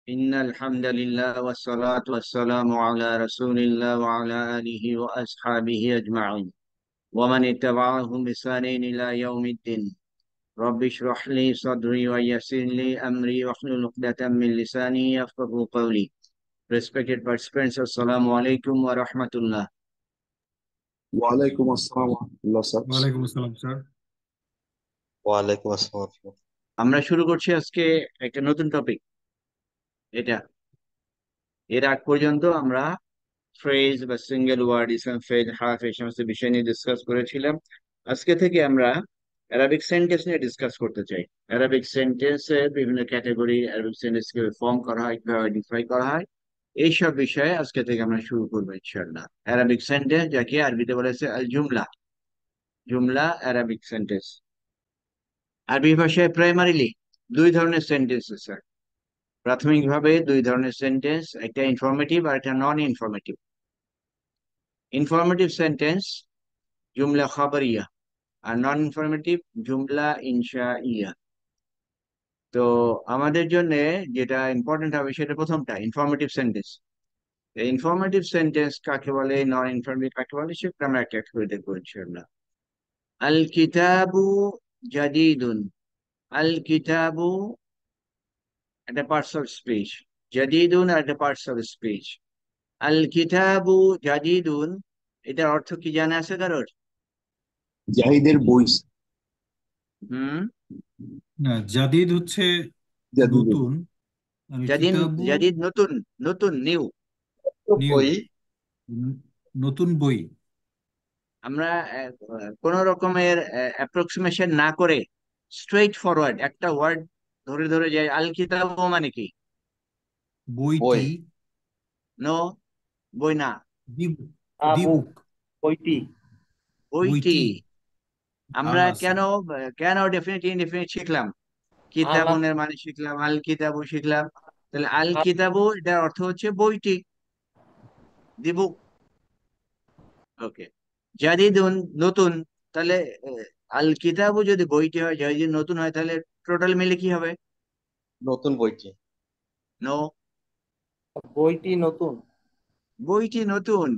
إن الحمد لله والصلاة والسلام على رسول الله وعلى آله وأصحابه أجمعين ومن اتبعهم بإحسان إلى يوم الدين. رب اشرح لي صدري ويسر لي أمري واحلل عقدة من لساني يفقهوا قولي. Respected participants, Assalamu alaikum wa rahmatullah. ওয়ালাইকুম আসসালাম রহমতুল্লাহ sir. ওয়ালাইকুম আসসালাম স্যার। ওয়ালাইকুম আসসালাম। আমরা শুরু করছি আজকে একটা নতুন টপিক। এটা এর আগ পর্যন্ত আমরা ফ্রেজ বা সিঙ্গেল ওয়ার্ড, ইসলাম ফ্রেজ, হার্ফ, এই সমস্ত বিষয় নিয়ে ডিসকাস করেছিলাম। আজকে থেকে আমরা অ্যারাবিক সেন্টেন্স নিয়ে ডিসকাস করতে চাই। অ্যারাবিক সেন্টেন্সের বিভিন্ন ক্যাটাগরি, অ্যারাবিক সেন্টেন্স কিভাবে ফর্ম করা হয়, কিভাবে ডিফাই করা হয়, এইসব বিষয়ে আজকে থেকে আমরা শুরু করবো ইনশাআল্লাহ। অ্যারাবিক সেন্টেন্স যাকে আরবিতে বলেছে আল জুমলা, জুমলা অ্যারাবিক সেন্টেন্স। আরবি ভাষায় প্রাইমারিলি দুই ধরনের সেন্টেন্স আছে। প্রাথমিকভাবে দুই ধরনের সেন্টেন্স, একটা ইনফরমেটিভ আর একটা নন ইনফরমেটিভ। ইনফরমেটিভ সেন্টেন্স জুমলা খাবারিয়া, আর নন ইনফরমেটিভ জুমলা ইনশাইয়া। তো আমাদের জন্য যেটা ইম্পর্টেন্ট হবে সেটা প্রথমটা, ইনফরমেটিভ সেন্টেন্স। ইনফরমেটিভ সেন্টেন্স কাকে বলে, নন ইনফরমেটিভ কাকে বলে, সেটা আমরা একটা একটা করে দেখবো ইনশাআল্লাহ। আল কিতাবু জাদিদুন। আল কিতাবু একটা পার্টস অফ স্পিচ, জাদিদুন আর একটা পার্টস অফ স্পিচ। আল কিতাবু জাদিদুন, এটার অর্থ কি জানা আছে কারোর? জাহিদের বই। হুম। না, জাদিদ হচ্ছে জাদিদের নতুন, আর জাদিদ, কিতাবু জাদিদ নতুন, নতুন নিউ। নিউ, বই। নতুন বই। আমরা কোন রকমের অ্যাপ্রক্সিমেশন না করে স্ট্রেইট ফরওয়ার্ড একটা ওয়ার্ড ধরে ধরে যাই। আল কিতাব মানে কি? বই। বইটি, নো, বই না, দি দি বুক। বুক, বইটি। বইটি। বইটি। আমরা আল্লাহ কেন স্যার। কেন ডেফিনেট ইনডেফিনিট শিখলাম? আলা। কিতাবুনের মানে শিখলাম, আল কিতাবু শিখলাম। তাহলে আল কিতাবু এটার অর্থ হচ্ছে বইটি, দি বুক। ওকে। জাদিদুন নতুন। তাহলে আল কিতাবু যদি বইটি হয়, যদি নতুন হয়, তাহলে টোটাল মিলে কি হবে? নতুন বইটি। নো, বইটি নতুন। বইটি নতুন।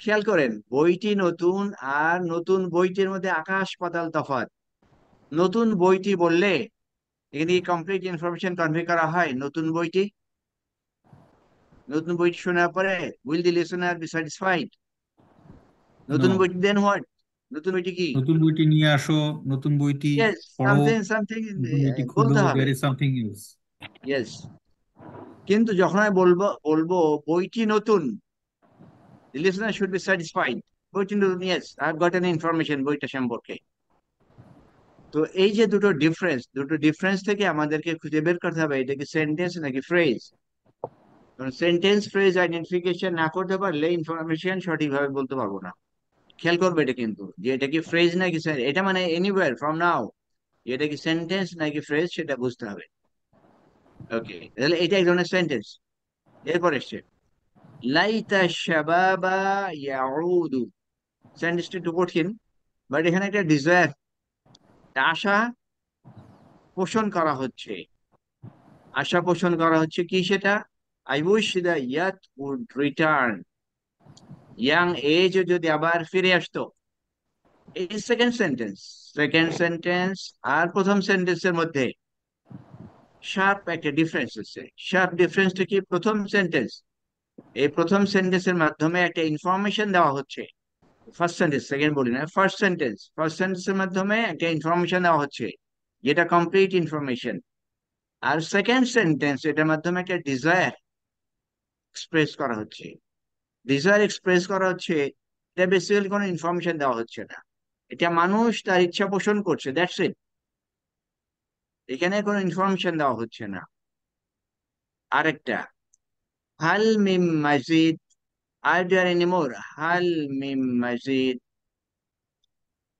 খেয়াল করেন, বইটি নতুন আর নতুন বইটির মধ্যে আকাশ পাতাল তফাৎ। নতুন বইটি বললে এখানে কমপ্লিট ইনফরমেশন কনভে করা হয়। নতুন বইটি, নতুন বইটি শোনার পরে will the listener be satisfied? No, নতুন বইটি দেন হোয়াট? নতুন বইটি কি? নতুন বইটি নিয়ে আসো, নতুন বইটি ইয়েস, পড়ো, সামথিং সামথিং নতুন বইটি খুলো, বলতে হবে। There is something else. Yes. কিন্তু যখন আমি বলবো বলবো বইটি নতুন, the listener should be satisfied. বইটি নতুন, yes, I have got N information বইটা সম্পর্কে। তো এই যে দুটো ডিফারেন্স, দুটো ডিফারেন্স থেকে আমাদেরকে খুঁজে বের করতে হবে এটা কি সেন্টেন্স নাকি ফ্রেজ। কারণ সেন্টেন্স ফ্রেজ আইডেন্টিফিকেশন না করতে পারলে ইনফরমেশন সঠিকভাবে বলতে পারবো না। খেয়াল করবে এটা কিন্তু, যে এটা কি ফ্রেজ নাকি এটা মানে এনিওয়্যার ফ্রম নাও, এটা কি সেন্টেন্স নাকি ফ্রেজ সেটা বুঝতে হবে। ওকে, তাহলে এটা এক ধরনের সেন্টেন্স। এরপর এসছে লাইতা শাবাবা ইয়াউদু। সেন্টেন্সটা একটু কঠিন, বাট এখানে একটা ডিজায়ার, আশা পোষণ করা হচ্ছে। আশা পোষণ করা হচ্ছে কি সেটা? I wish the youth would return. Young age যদি আবার ফিরে আসতো। এই সেকেন্ড সেন্টেন্স, সেকেন্ড সেন্টেন্স আর প্রথম সেন্টেন্সের মধ্যে শার্প একটা ডিফারেন্স আছে। শার্প ডিফারেন্সটা কি? প্রথম সেন্টেন্স, এই প্রথম সেন্টেন্সের মাধ্যমে একটা ইনফরমেশন দেওয়া হচ্ছে। ফার্স্ট সেন্টেন্স, সেকেন্ড বলি না, ফার্স্ট সেন্টেন্স, ফার্স্ট সেন্টেন্সের মাধ্যমে একটা ইনফরমেশন দেওয়া হচ্ছে, যেটা কমপ্লিট ইনফরমেশন। আর সেকেন্ড সেন্টেন্স, এটার মাধ্যমে একটা ডিজায়ার এক্সপ্রেস করা হচ্ছে। ডিজায়ার এক্সপ্রেস করা হচ্ছে, এটা বেসিক্যালি কোনো ইনফরমেশন দেওয়া হচ্ছে না, এটা মানুষ তার ইচ্ছা পোষণ করছে, দ্যাটস ইট। এখানে কোনো ইনফরমেশন দেওয়া হচ্ছে না। আরেকটা, হাল মিম মসজিদ, আর দেয়ার এনি মোর, হাল মিম মসজিদ।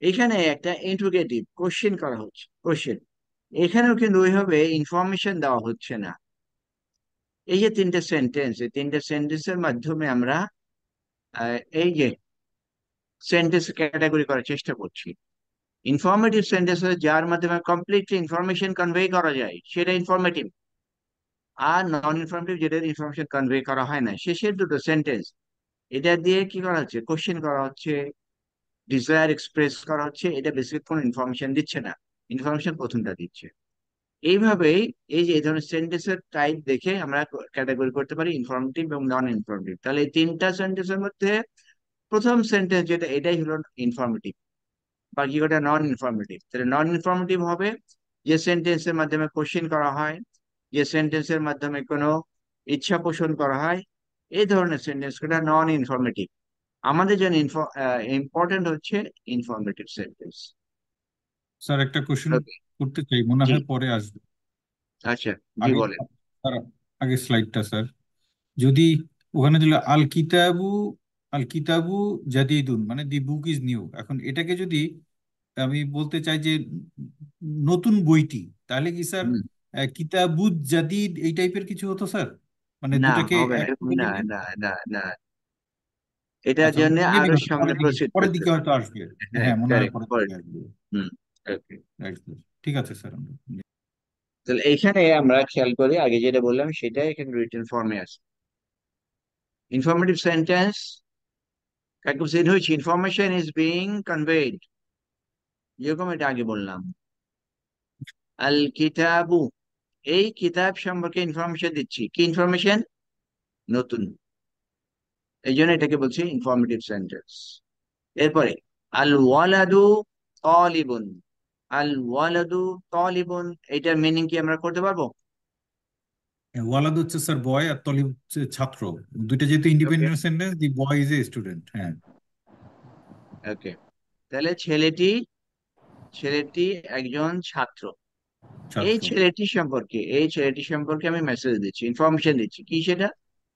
এখানে একটা ইন্টারোগেটিভ কোশ্চেন করা হচ্ছে, কোশ্চেন। এখানেও কিন্তু ওইভাবে ইনফরমেশন দেওয়া হচ্ছে না। এই যে তিনটে সেন্টেন্স, এই তিনটে সেন্টেন্সের মাধ্যমে আমরা এই যে সেন্টেন্স ক্যাটাগরি করার চেষ্টা করছি। ইনফরমেটিভ সেন্টেন্স যার মাধ্যমে কমপ্লিটলি ইনফরমেশন কনভে করা যায়, সেটা ইনফরমেটিভ। আর নন ইনফরমেটিভ যেটা ইনফরমেশন কনভে করা হয় না, শেষের দুটো সেন্টেন্স এটা দিয়ে কি করা হচ্ছে, কোশ্চেন করা হচ্ছে, ডিজায়ার এক্সপ্রেস করা হচ্ছে, এটা বেসিক কোনো ইনফরমেশন দিচ্ছে না, ইনফরমেশন প্রথমটা দিচ্ছে। এইভাবেই এই যে এই ধরনের সেন্টেন্সের টাইপ দেখে আমরা ক্যাটাগরি করতে পারি ইনফরমেটিভ এবং নন ইনফরমেটিভ। তাহলে এই তিনটা সেন্টেন্সের মধ্যে প্রথম সেন্টেন্স যেটা এটাই হলো ইনফরমেটিভ, বাকি কটা নন ইনফরমেটিভ। তাহলে নন ইনফরমেটিভ হবে যে সেন্টেন্সের মাধ্যমে কোশ্চেন করা হয়, যে সেন্টেন্সের মাধ্যমে কোনো ইচ্ছা পোষণ করা হয়, এই ধরনের সেন্টেন্স গুলো নন ইনফরমেটিভ। আমাদের জন্য ইম্পর্টেন্ট হচ্ছে ইনফরমেটিভ সেন্টেন্স। স্যার একটা কোশ্চেন করতে চাই, মনে জি, হয় পরে আসবে। আচ্ছা, জি আগে বলেন। স্যার, আগে স্লাইডটা স্যার, যদি ওখানে দিল আল কিতাবু জাদিদুন, মানে দি বুক ইজ নিউ। এখন এটাকে যদি আমি বলতে চাই যে নতুন বইটি, তাহলে কি স্যার হুম, কিতাবুজ জাদিদ এই টাইপের কিছু হতো স্যার? মানে না দুটাকে হবে না, এক এরকম করে না, দিলে। না, না, না, এটার আচ্ছা, জন্য মেবি আরো হতো সামনে পরের দিকে, প্রসিড পরের করতে দিকে হবে। হয়তো আসবে। হ্যাঁ, হ্যাঁ, মনে হয় কারেক্ট, পরের দিকে পরের। আসবে। হুম, ওকে। রাইট স্যার, ঠিক আছে স্যার। আমরা তাহলে এখানে আমরা খেয়াল করি, আগে যেটা বললাম সেটাই এখানে রিটেন ফর্মে আছে। ইনফরমেটিভ সেন্টেন্স কাকে সেট হয়েছে, ইনফরমেশন ইজ বিং কনভেড, যেরকম এটা আগে বললাম। আল কিতাবু, এই কিতাব সম্পর্কে ইনফরমেশন দিচ্ছি, কি ইনফরমেশন, নতুন, এই জন্য এটাকে বলছি ইনফরমেটিভ সেন্টেন্স। এরপরে আল ওয়ালাদু তালিবুন, আল ওয়ালাদু তালিবুন, এটার মিনিং কি আমরা করতে পারবো? ওয়ালাদ হচ্ছে স্যার বয়, আর তলিব হচ্ছে ছাত্র। দুইটা যেহেতু okay, independent sentence, the boy is a student. হ্যাঁ, ওকে। তাহলে ছেলেটি, ছেলেটি একজন ছাত্র। এই ছাত্র, ছেলেটি সম্পর্কে, এই ছেলেটি সম্পর্কে আমি মেসেজ দিচ্ছি, ইনফরমেশন দিচ্ছি, কি সেটা,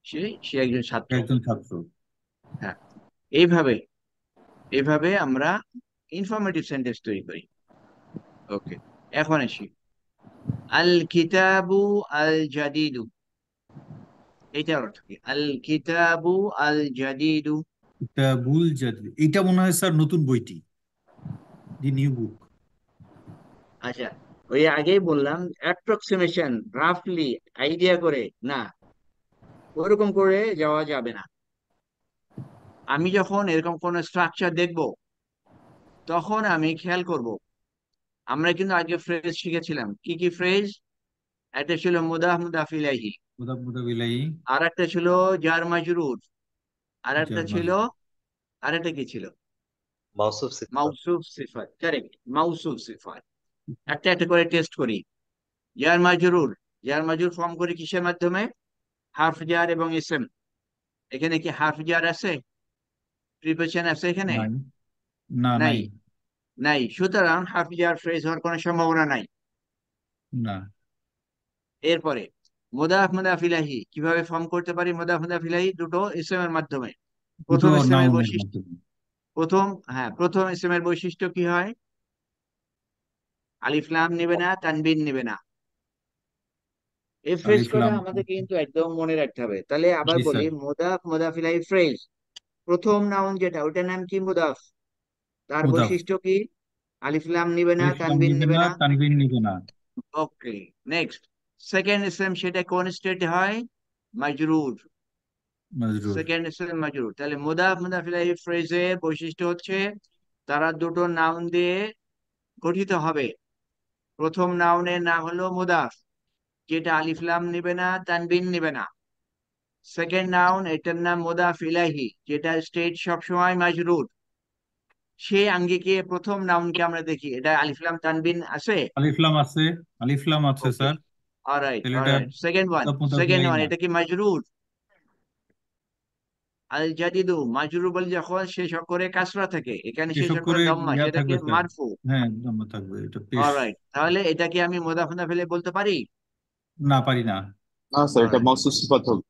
সে সে একজন ছাত্র। একজন ছাত্র। হ্যাঁ, এইভাবে, এইভাবে আমরা ইনফরমেটিভ সেন্টেন্স তৈরি করি। ওকে, এখন আসি আল কিতাবু আল জাদিদু, এইটার অর্থ কি, আল কিতাবু আল জাদিদু? এটা ভুল জাতি, এটা মনে হয় স্যার নতুন বইটি, দি নিউ বুক। আচ্ছা, ওই আগেই বললাম অ্যাপ্রক্সিমেশন, রাফলি আইডিয়া করে না, ওরকম করে যাওয়া যাবে না। আমি যখন এরকম কোন স্ট্রাকচার দেখব, তখন আমি খেয়াল করব। আমরা কিন্তু আগে ফ্রেজ শিখেছিলাম, কি কি ফ্রেজ, একটা ছিল মুদাফ মুদাফ ইলাইহি, মুদাফ মুদাফ ইলাইহি, আর একটা ছিল জার মাজরুর, আর একটা জার ছিল, মাজরুর, আর একটা কি ছিল, মাউসুফ সিফাত। মাউসুফ সিফাত, কারেক্ট, মাউসুফ সিফাত। একটা একটা করে টেস্ট করি। জার মাজরুর, জার মাজরুর ফর্ম করি কিসের মাধ্যমে, হারফ জার এবং ইসম। এখানে কি হারফ জার আছে, প্রিপোজিশন আছে এখানে? নাই, না নাই, নাই, নাই, সুতরাং হারফ জার ফ্রেজ হওয়ার কোনো সম্ভাবনা নাই। না। এরপরে মুদাফ মুদাফ ইলাইহি কিভাবে ফর্ম করতে পারি, মুদাফ মুদাফ ইলাইহি দুটো ইসমের মাধ্যমে। দুটো প্রথম ইসমের নাউনের বৈশিষ্ট্য, মাধ্যমে। প্রথম, হ্যাঁ, প্রথম ইসমের বৈশিষ্ট্য কি হয়, আলিফ লাম নেবে না, তানবিন নেবে না। এই ফ্রেজ আলিফ কটা লাম। আমাদেরকে কিন্তু একদম মনে রাখতে হবে। তাহলে আবার জি বলি, স্যার। মুদাফ মুদাফ ইলাইহি ফ্রেজ, প্রথম নাউন যেটা ওটার নাম কি, মুদাফ, তার মুদাফ, বৈশিষ্ট্য কি, আলিফ লাম নিবে না, আলিফ লাম তানবিন নিবে নিবে না, না। তানবিন নিবে না। ওকে, নেক্সট, সেকেন্ড ইসম সেটা কোন স্টেট হয়, মাজরুর, মাজরুর। সেকেন্ড ইসম মাজরুর। তাহলে মুদাফ মুদাফ ইলাইহি ফ্রেজের বৈশিষ্ট্য হচ্ছে তারা দুটো নাউন দিয়ে গঠিত হবে। প্রথম নাউনের নাম হলো মুদাফ, যেটা আলিফ লাম নিবে না, তানবিন নিবে না। সেকেন্ড নাউন, এটার নাম মুদাফ ইলাইহি, যেটা স্টেট সবসময় মাজরুর। সেই আঙ্গিকে প্রথম নাউনকে আমরা দেখি, এটা আলিফ লাম তানবিন আছে। আলিফ লাম আছে, আলিফ লাম আছে ওকে, স্যার। অলরাইট, তাহলে এটা অলরাইট, সেকেন্ড ওয়ান, মুদাফ মুদাফ সেকেন্ড ইলাইহি ওয়ান, না। এটা কি মাজরুর, আল জাদিদু মাজরুর বলে যখন শেষ অক্ষরে কাসরা থাকে, এখানে শেষ এসব অক্ষরে করে দম্মা, ইয়া সেটাকে থাকবে স্যার। মারফু। হ্যাঁ, জমা থাকবে, এটা পেশ। অলরাইট, তাহলে এটা কি আমি মুদাফ মুদাফ ইলাইহি বলতে পারি? না, পারি না। না স্যার, এটা অলরাইট, মাউসুফ সিফাত হবে।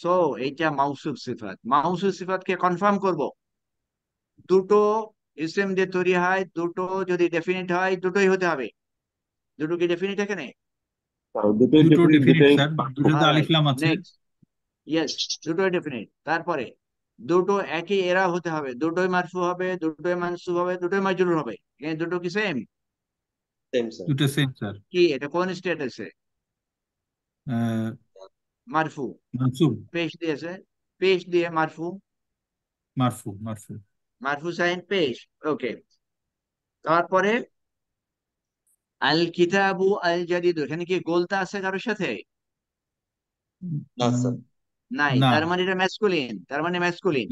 সো এইটা মাউসুফ সিফাত। মাউসুফ সিফাতকে কনফার্ম করব, দুটো ইসেম দিয়ে তৈরি হয়, দুটো যদি ডেফিনিট হয় দুটোই হতে হবে। দুটো কি ডেফিনিট এখানে? দুটোই দুটো ডেফিনিট, ডেফিনিট দুটোই স্যার, মারফু। দুটোতে আলিফ অলরাইট, লাম আছে। নেক্সট, ইয়েস, দুটোই ডেফিনিট। তারপরে দুটো একই এরা হতে হবে, দুটোই মারফু হবে, দুটোই মানসুব হবে, দুটোই মাজরুর হবে। এখানে দুটো কি সেম? Same sir. দুটো সেম স্যার। কি এটা কোন স্টেটাসে? আহ, মারফু, মানসুব, পেশ দিয়েছে, পেশ দিয়ে মারফু, মারফু মারফু। মারফু সাইন পেশ। ওকে, তারপরে আল কিতাবু আল জাদিদু, এখানে কি গোলতা আছে কারোর সাথে? না উম, স্যার। নাই, না। তার মানে এটা ম্যাসকুলিন, তার মানে ম্যাসকুলিন।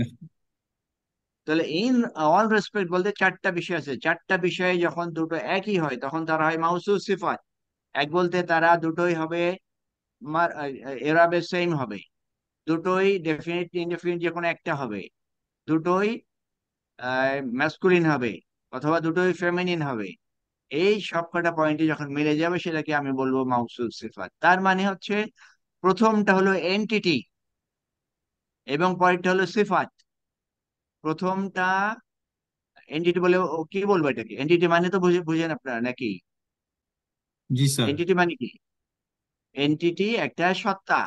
তাহলে ইন অল রেসপেক্ট বলতে চারটা বিষয় আছে, চারটা বিষয়ে যখন দুটো একই হয় তখন তারা হয় মাউসুফ সিফাত। এক বলতে তারা দুটোই হবে এরাবে সেম হবে, দুটোই ডেফিনিট ইনডেফিনিট যে কোনো একটা হবে, দুটোই ম্যাসকুলিন হবে, অথবা দুটোই ফেমিনিন হবে। এই সব কটা পয়েন্টে যখন মিলে যাবে সেটাকে আমি বলবো মাউসুফ সিফাত। তার মানে হচ্ছে প্রথমটা হলো এন্টিটি এবং পরেরটা হলো সিফাত। প্রথমটা এন্টিটি বলে কি বলবো এটাকে? এন্টিটি মানে তো বুঝেন আপনারা নাকি? জি স্যার। এন্টিটি মানে কি? এন্টিটি একটা সত্তা।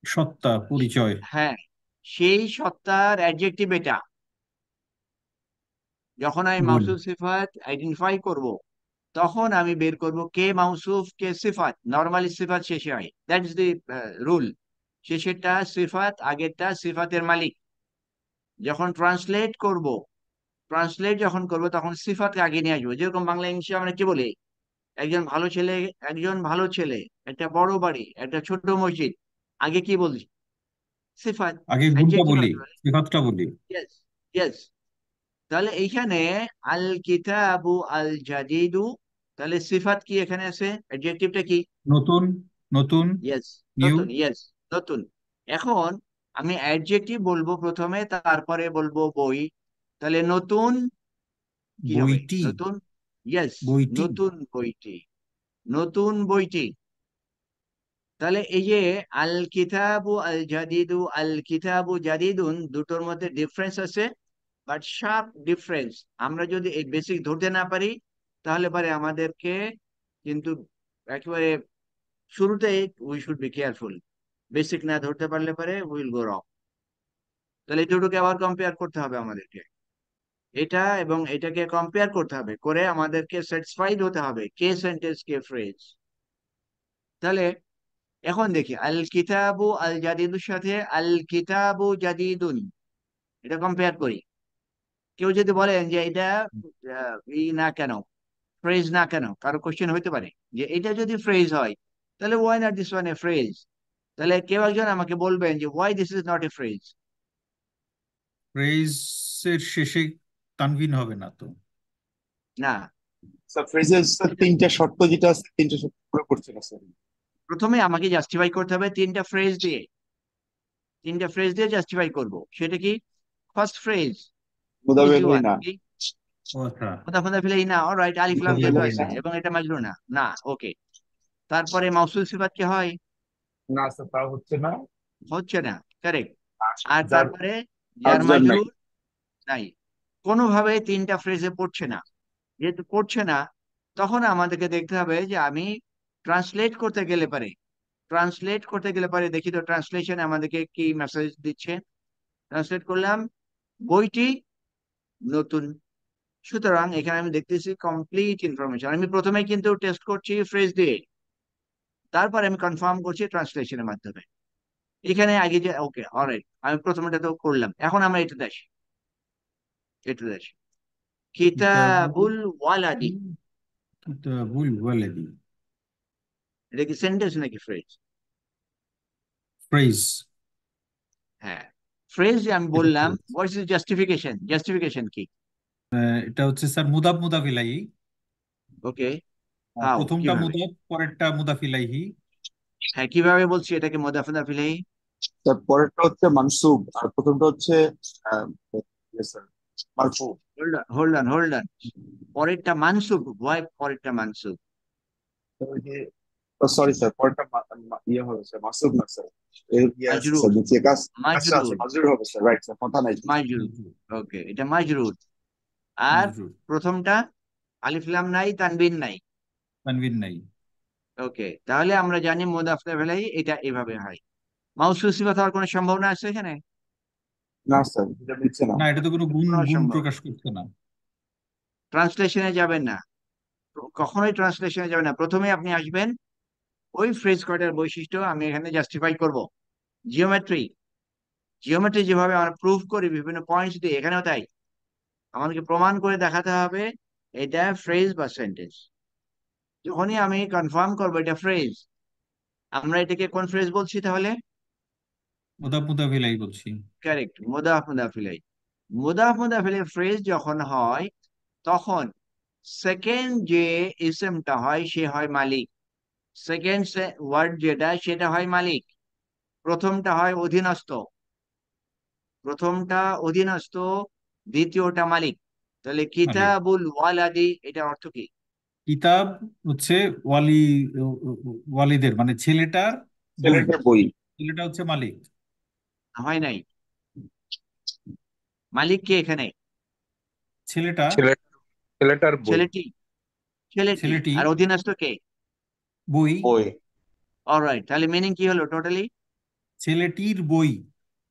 সত্তা, পরিচয়। হ্যাঁ, সেই সত্তার অ্যাডজেক্টিভ এটা। যখন আমি গুড। মাউসুফ সিফাত আইডেন্টিফাই করব তখন আমি বের করব কে মাউসুফ কে সিফাত। নরমালি সিফাত শেষে হয়, দ্যাট ইজ দি রুল। শেষেরটা সিফাত, আগেরটা সিফাতের মালিক। যখন ট্রান্সলেট যখন করব তখন সিফাতকে আগে নিয়ে আসবো। যেরকম বাংলা ইংলিশে আমরা কি বলি, একজন ভালো ছেলে, একটা বড় বাড়ি, একটা ছোট মসজিদ, আগে কি বলি? সিফাত, আগে গুণটা অ্যাডজেক্টিভ বলি, আগে বলি। সিফাতটা বলি। Yes, yes. তাহলে এইখানে আল কিতাবু আল জাদিদু, তাহলে সিফাত কি এখানে আছে, অ্যাডজেক্টিভটা কি? নতুন, নতুন, ইয়েস, নিউ। নতুন, ইয়েস, নতুন। এখন আমি অ্যাডজেক্টিভ বলবো প্রথমে, তারপরে বলবো বই। তাহলে নতুন কি হবে? বইটি, নতুন, ইয়েস, বইটি। নতুন বইটি, নতুন বইটি। তাহলে এই যে আল কিতাবু আল জাদিদু, আল কিতাবু জাদিদুন, দুটোর মধ্যে ডিফারেন্স আছে, বাট শার্প ডিফারেন্স। আমরা যদি এই বেসিক ধরতে না পারি তাহলে পরে আমাদেরকে কিন্তু একেবারে শুরুতেই we should be careful. Basic না ধরতে পারলে পরে উইল গো রং। তাহলে এই দুটোকে আবার কম্পেয়ার করতে হবে আমাদেরকে, এটা এবং এটাকে কম্পেয়ার করতে হবে, করে আমাদেরকে স্যাটিসফাইড হতে হবে কে সেন্টেন্স কে ফ্রেজ। তাহলে এখন দেখি আল কিতাবু আল জাদিদুর সাথে আল কিতাবু জাদিদুন, এটা কম্পেয়ার করি। কেউ যদি বলেন যে এটা না কেন, ফ্রেজ না কেন, কারো কোশ্চেন হইতে পারে যে এটা যদি ফ্রেজ হয় তাহলে why not this one a phrase. তাহলে কেউ একজন আমাকে বলবেন যে why this is not a phrase. ফ্রেজের শেষে তানভিন হবে না তো? না, স্যার ফ্রেজের স্যার এটা তিনটা শর্ত যেটা আছে, তিনটা শর্ত পুরো করছে না স্যার। প্রথমে আমাকে জাস্টিফাই করতে হবে তিনটা ফ্রেজ দিয়ে জাস্টিফাই করব। সেটা কি? ফার্স্ট ফ্রেজ, ইজি মুদাবিল ওয়ান, না, কি? ও আচ্ছা। কোথা কোথা ফেলেই না, অলরাইট, আলিফ লাম মুদাফিল যেহেতু আলাইহি আছে না। এবং এটা মাজরুর না, না, ওকে। তারপরে মাউসুল সিফাত কি হয়? না স্যার তা হচ্ছে না। হচ্ছে না, কারেক্ট। আর যার তারপরে যার আফজার নাই। মাজরুর নাই, কোনোভাবে তিনটা ফ্রেজে পড়ছে না। যেহেতু পড়ছে না, তখন আমাদেরকে দেখতে হবে যে আমি ট্রান্সলেট করতে গেলে পারে দেখি তো ট্রান্সলেশন আমাদেরকে কি মেসেজ দিচ্ছে। ট্রান্সলেট করলাম বইটি নতুন। সুতরাং এখানে আমি দেখতেছি কমপ্লিট ইনফরমেশন। আমি প্রথমে কিন্তু টেস্ট করছি ফ্রেজ দিয়ে, তারপর আমি কনফার্ম করছি ট্রান্সলেশনের মাধ্যমে। এখানে আগে যে ওকে, অলরাইট, আমি প্রথমটা তো করলাম, এখন আমরা এটাতে আসি কিতাবু, কিতাবুল ওয়ালাদি। কিতাবুল ওয়ালাদি। এটা কি সেন্টেন্স নাকি ফ্রেজ? ফ্রেজ। হ্যাঁ, ফ্রেজ যে আমি এটা বললাম, ফ্রেজ। হোয়াট ইজ জাস্টিফিকেশন কি? এটা হচ্ছে স্যার মুদাফ মুদাফ ইলাইহি। ওকে, হাউ, প্রথমটা কিভাবে? মুদাফ, পরেরটা মুদাফ ইলাইহি। হ্যাঁ, কিভাবে বলছি এটাকে মোদাফিন ফিলাহি? তার পরেরটা হচ্ছে মানসুব আর প্রথমটা হচ্ছে আহ, ইয়ে স্যার মারফু। হোল্ড অন, পরেরটা মানসুব, ওয়াই পরেরটা মানসুব? সরি স্যার, পরেরটা ইয়ে হবে স্যার, মাসুব না স্যার। এর ইয়ে আছে স্যার, মাজরুর, নিচে কাজ কাজটা আছে, মাজরুর, মাজরুর হবে স্যার, রাইট স্যার, কথা নাই। মাজরুর। ওকে, এটা মাজরুর। আর মাজরুর। প্রথমটা আলিফ লাম নাই, তানবিন নাই। তানভিন নাই। ওকে, তাহলে আমরা জানি মোদাফিন ফিলাহি এটা এভাবে হয়। মাউসুল সিফাত হওয়ার কোনো সম্ভাবনা আছে এখানে? না স্যার, এটা দিচ্ছে না। না, এটা তো কোনো গুণ কোনো গুণ সম্ভাবনা, প্রকাশ করছে না। ট্রান্সলেশনে যাবেন না, কখনোই ট্রান্সলেশনে যাবেন না। প্রথমে আপনি আসবেন ওই ফ্রেজ কয়টার বৈশিষ্ট্য আমি এখানে জাস্টিফাই করব। জিওমেট্রি জিওমেট্রি যেভাবে আমরা প্রুভ করি বিভিন্ন পয়েন্টস দিয়ে, এখানেও তাই। আমাদেরকে প্রমাণ করে দেখাতে হবে এটা ফ্রেজ বা সেন্টেন্স। যখনই আমি কনফার্ম করবো এটা ফ্রেজ, আমরা এটাকে কোন ফ্রেজ বলছি তাহলে? মুদাফ মুদাফ ইলাইহি বলছি। কারেক্ট, মুদাফ মুদাফ ইলাইহি। মুদাফ মুদাফ ইলাইহি ফ্রেজ যখন হয়, তখন সেকেন্ড যে ইসমটা হয় সে হয় মালিক। সেকেন্ড ওয়ার্ড যেটা সেটা হয় মালিক। প্রথমটা হয় অধীনস্থ, প্রথমটা অধীনস্থ, দ্বিতীয়টা মালিক। তাহলে মালিক। কিতাবুল ওয়ালাদি এটার অর্থ কি? কিতাব হচ্ছে ওয়ালি, ওয়ালিদের মানে ছেলেটার বই। ছেলেটার বই। ছেলেটা হচ্ছে মালিক। হয় নাই, মালিক কে এখানে? ছেলেটা, ছেলে ছেলেটার বই। ছেলেটি, ছেলেটি। ছেলেটি আর অধীনস্থ কে? বই, বই। অলরাইট, তাহলে মিনিং কি হলো টোটালি? ছেলেটির বই।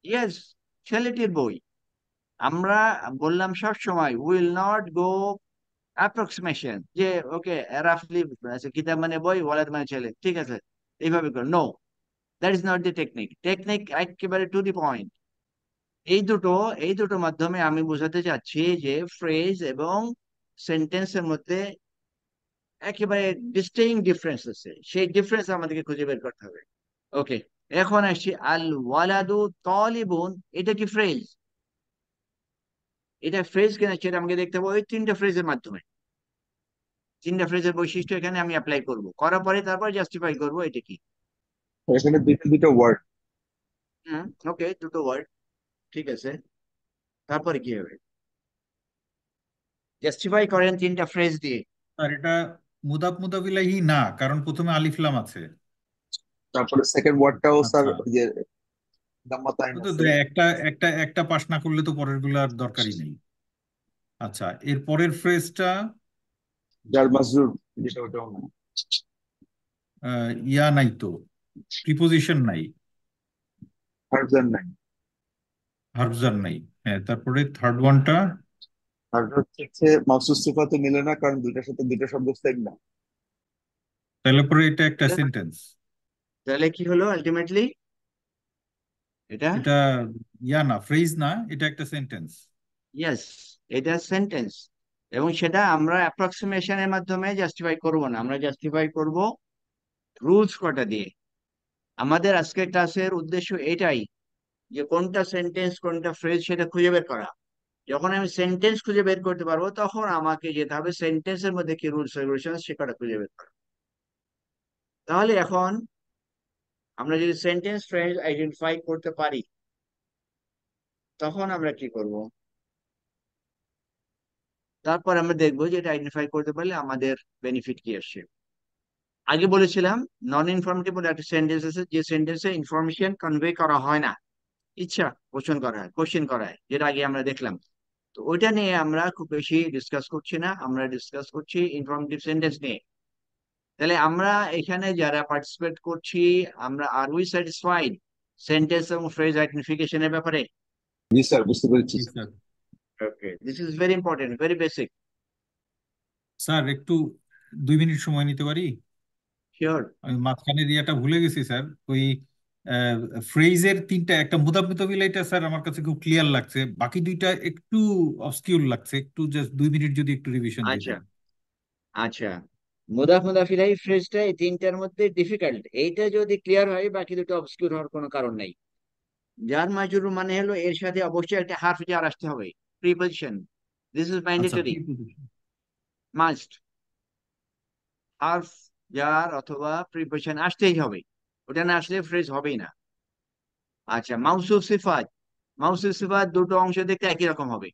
ইয়েস, ছেলেটির বই। আমরা বললাম সব সময় উইল নট গো অ্যাপ্রক্সিমেশন যে ওকে রাফলি কিতাব মানে বই, ওয়ালাদ মানে ছেলে, ঠিক আছে এইভাবে করো। No, that is not the technique. Technique একেবারে টু দি পয়েন্ট। এই দুটো এই দুটো মাধ্যমে আমি বোঝাতে চাচ্ছি যে ফ্রেজ এবং সেন্টেন্সের মধ্যে একেবারে ডিস্টিংক্ট ডিফারেন্স আছে, সেই ডিফারেন্স আমাদেরকে খুঁজে বের করতে হবে। ওকে, এখন আসছি আল ওয়ালাদু তালিবুন, এটা কি ফ্রেজ? এটা ফ্রেজ কিনা সেটা আমাকে দেখতে হবে ওই তিনটা ফ্রেজের মাধ্যমে। তিনটা ফ্রেজের বৈশিষ্ট্য এখানে আমি অ্যাপ্লাই করব, করার পরে তারপর জাস্টিফাই করব এটা কি। এখানে দুটো দুটো ওয়ার্ড। হুম, ওকে, দুটো ওয়ার্ড, ঠিক আছে। তারপরে কি হবে? জাস্টিফাই করেন তিনটা ফ্রেজ দিয়ে। আর এটা মুদাফ মুদাফ ইলাইহি না, কারণ প্রথমে আলিফ লাম আছে। তারপরে সেকেন্ড ওয়ার্ডটাও স্যার আচ্ছা, ওই যে দাম্মা তাইন ও তো আছে। একটা একটা একটা পাস না করলে তো পরের গুলো আর দরকারই নেই। আচ্ছা, এর পরের ফ্রেজটা যার মাজরুর, যেটা ওটাও না। ইয়া নাই তো, প্রিপোজিশন নাই, হার্বজান নাই। ভার্বজার নাই। হ্যাঁ, তারপরে থার্ড ওয়ানটা আর হচ্ছে মাউসুস সিফাতে মিলে না, কারণ দুইটার সাথে দুইটা শব্দ সেম না। তাহলে পরে এটা একটা সেন্টেন্স। তাহলে কি হলো আলটিমেটলি? এটা, এটা ইয়া না, ফ্রেজ না, এটা একটা সেন্টেন্স। ইয়েস, এটা সেন্টেন্স। এবং সেটা আমরা অ্যাপ্রক্সিমেশনের মাধ্যমে জাস্টিফাই করব না, আমরা জাস্টিফাই করব রুলস কটা দিয়ে। আমাদের আজকের ক্লাসের উদ্দেশ্য এটাই, যে কোনটা সেন্টেন্স কোনটা ফ্রেজ সেটা খুঁজে বের করা। যখন আমি সেন্টেন্স খুঁজে বের করতে পারবো, তখন আমাকে যেতে হবে সেন্টেন্সের মধ্যে কি রুলস রেগুলেশন সেটা খুঁজে বের করা। তাহলে এখন আমরা যদি সেন্টেন্স ফ্রেজ আইডেন্টিফাই করতে পারি, তখন আমরা কি করব? তারপর আমরা দেখবো যে এটা আইডেন্টিফাই করতে পারলে আমাদের বেনিফিট কি আসছে। আগে বলেছিলাম নন ইনফরমেটিভ বলে একটা সেন্টেন্স আছে, যে সেন্টেন্সে ইনফরমেশন কনভে করা হয় না, ইচ্ছা পোষণ করা হয়, কোশ্চেন করা হয়, যেটা আগে আমরা দেখলাম। তো ওইটা নিয়ে আমরা খুব বেশি ডিসকাস করছি না, আমরা ডিসকাস করছি ইনফরমেটিভ সেন্টেন্স নিয়ে। তাহলে আমরা এখানে যারা পার্টিসিপেট করছি, আমরা আর উই স্যাটিসফাইড সেন্টেন্স এবং ফ্রেজ আইডেন্টিফিকেশনের ব্যাপারে? জি স্যার, বুঝতে পেরেছি জি sir. Sir. Okay, this is very important, very basic. Sir একটু 2 মিনিট সময় নিতে পারি? শিওর। আমি মাঝখানে দিয়াটা ভুলে গেছি স্যার। ওই ফ্রেজের তিনটা, একটা মুদাফ মুদাফ ইলাইহিটা স্যার আমার কাছে খুব ক্লিয়ার লাগছে, বাকি দুইটা একটু অবস্কিউর লাগছে। একটু জাস্ট 2 মিনিট যদি একটু রিভিশন আচ্ছা, দিতেন। আচ্ছা, মুদাফ মুদাফিলাই ফ্রেজটা এই তিনটার মধ্যে ডিফিকাল্ট, এইটা যদি ক্লিয়ার হয় বাকি দুটো অবস্কিউর হওয়ার কোনো কারণ নেই। যার মাজরুর মানে হলো এর সাথে অবশ্যই একটা হার্ফ জার আসতে হবে, প্রিপজিশন। দিস ইজ আচ্ছা, ম্যান্ডেটরি, মাস্ট। হার্ফ জার অথবা প্রিপজিশন আসতেই হবে, ওটা না আসলে ফ্রেজ হবেই না। আচ্ছা, মাউসুফ সিফাত, মাউসুফ সিফাত দুটো অংশ দেখতে একই রকম হবে,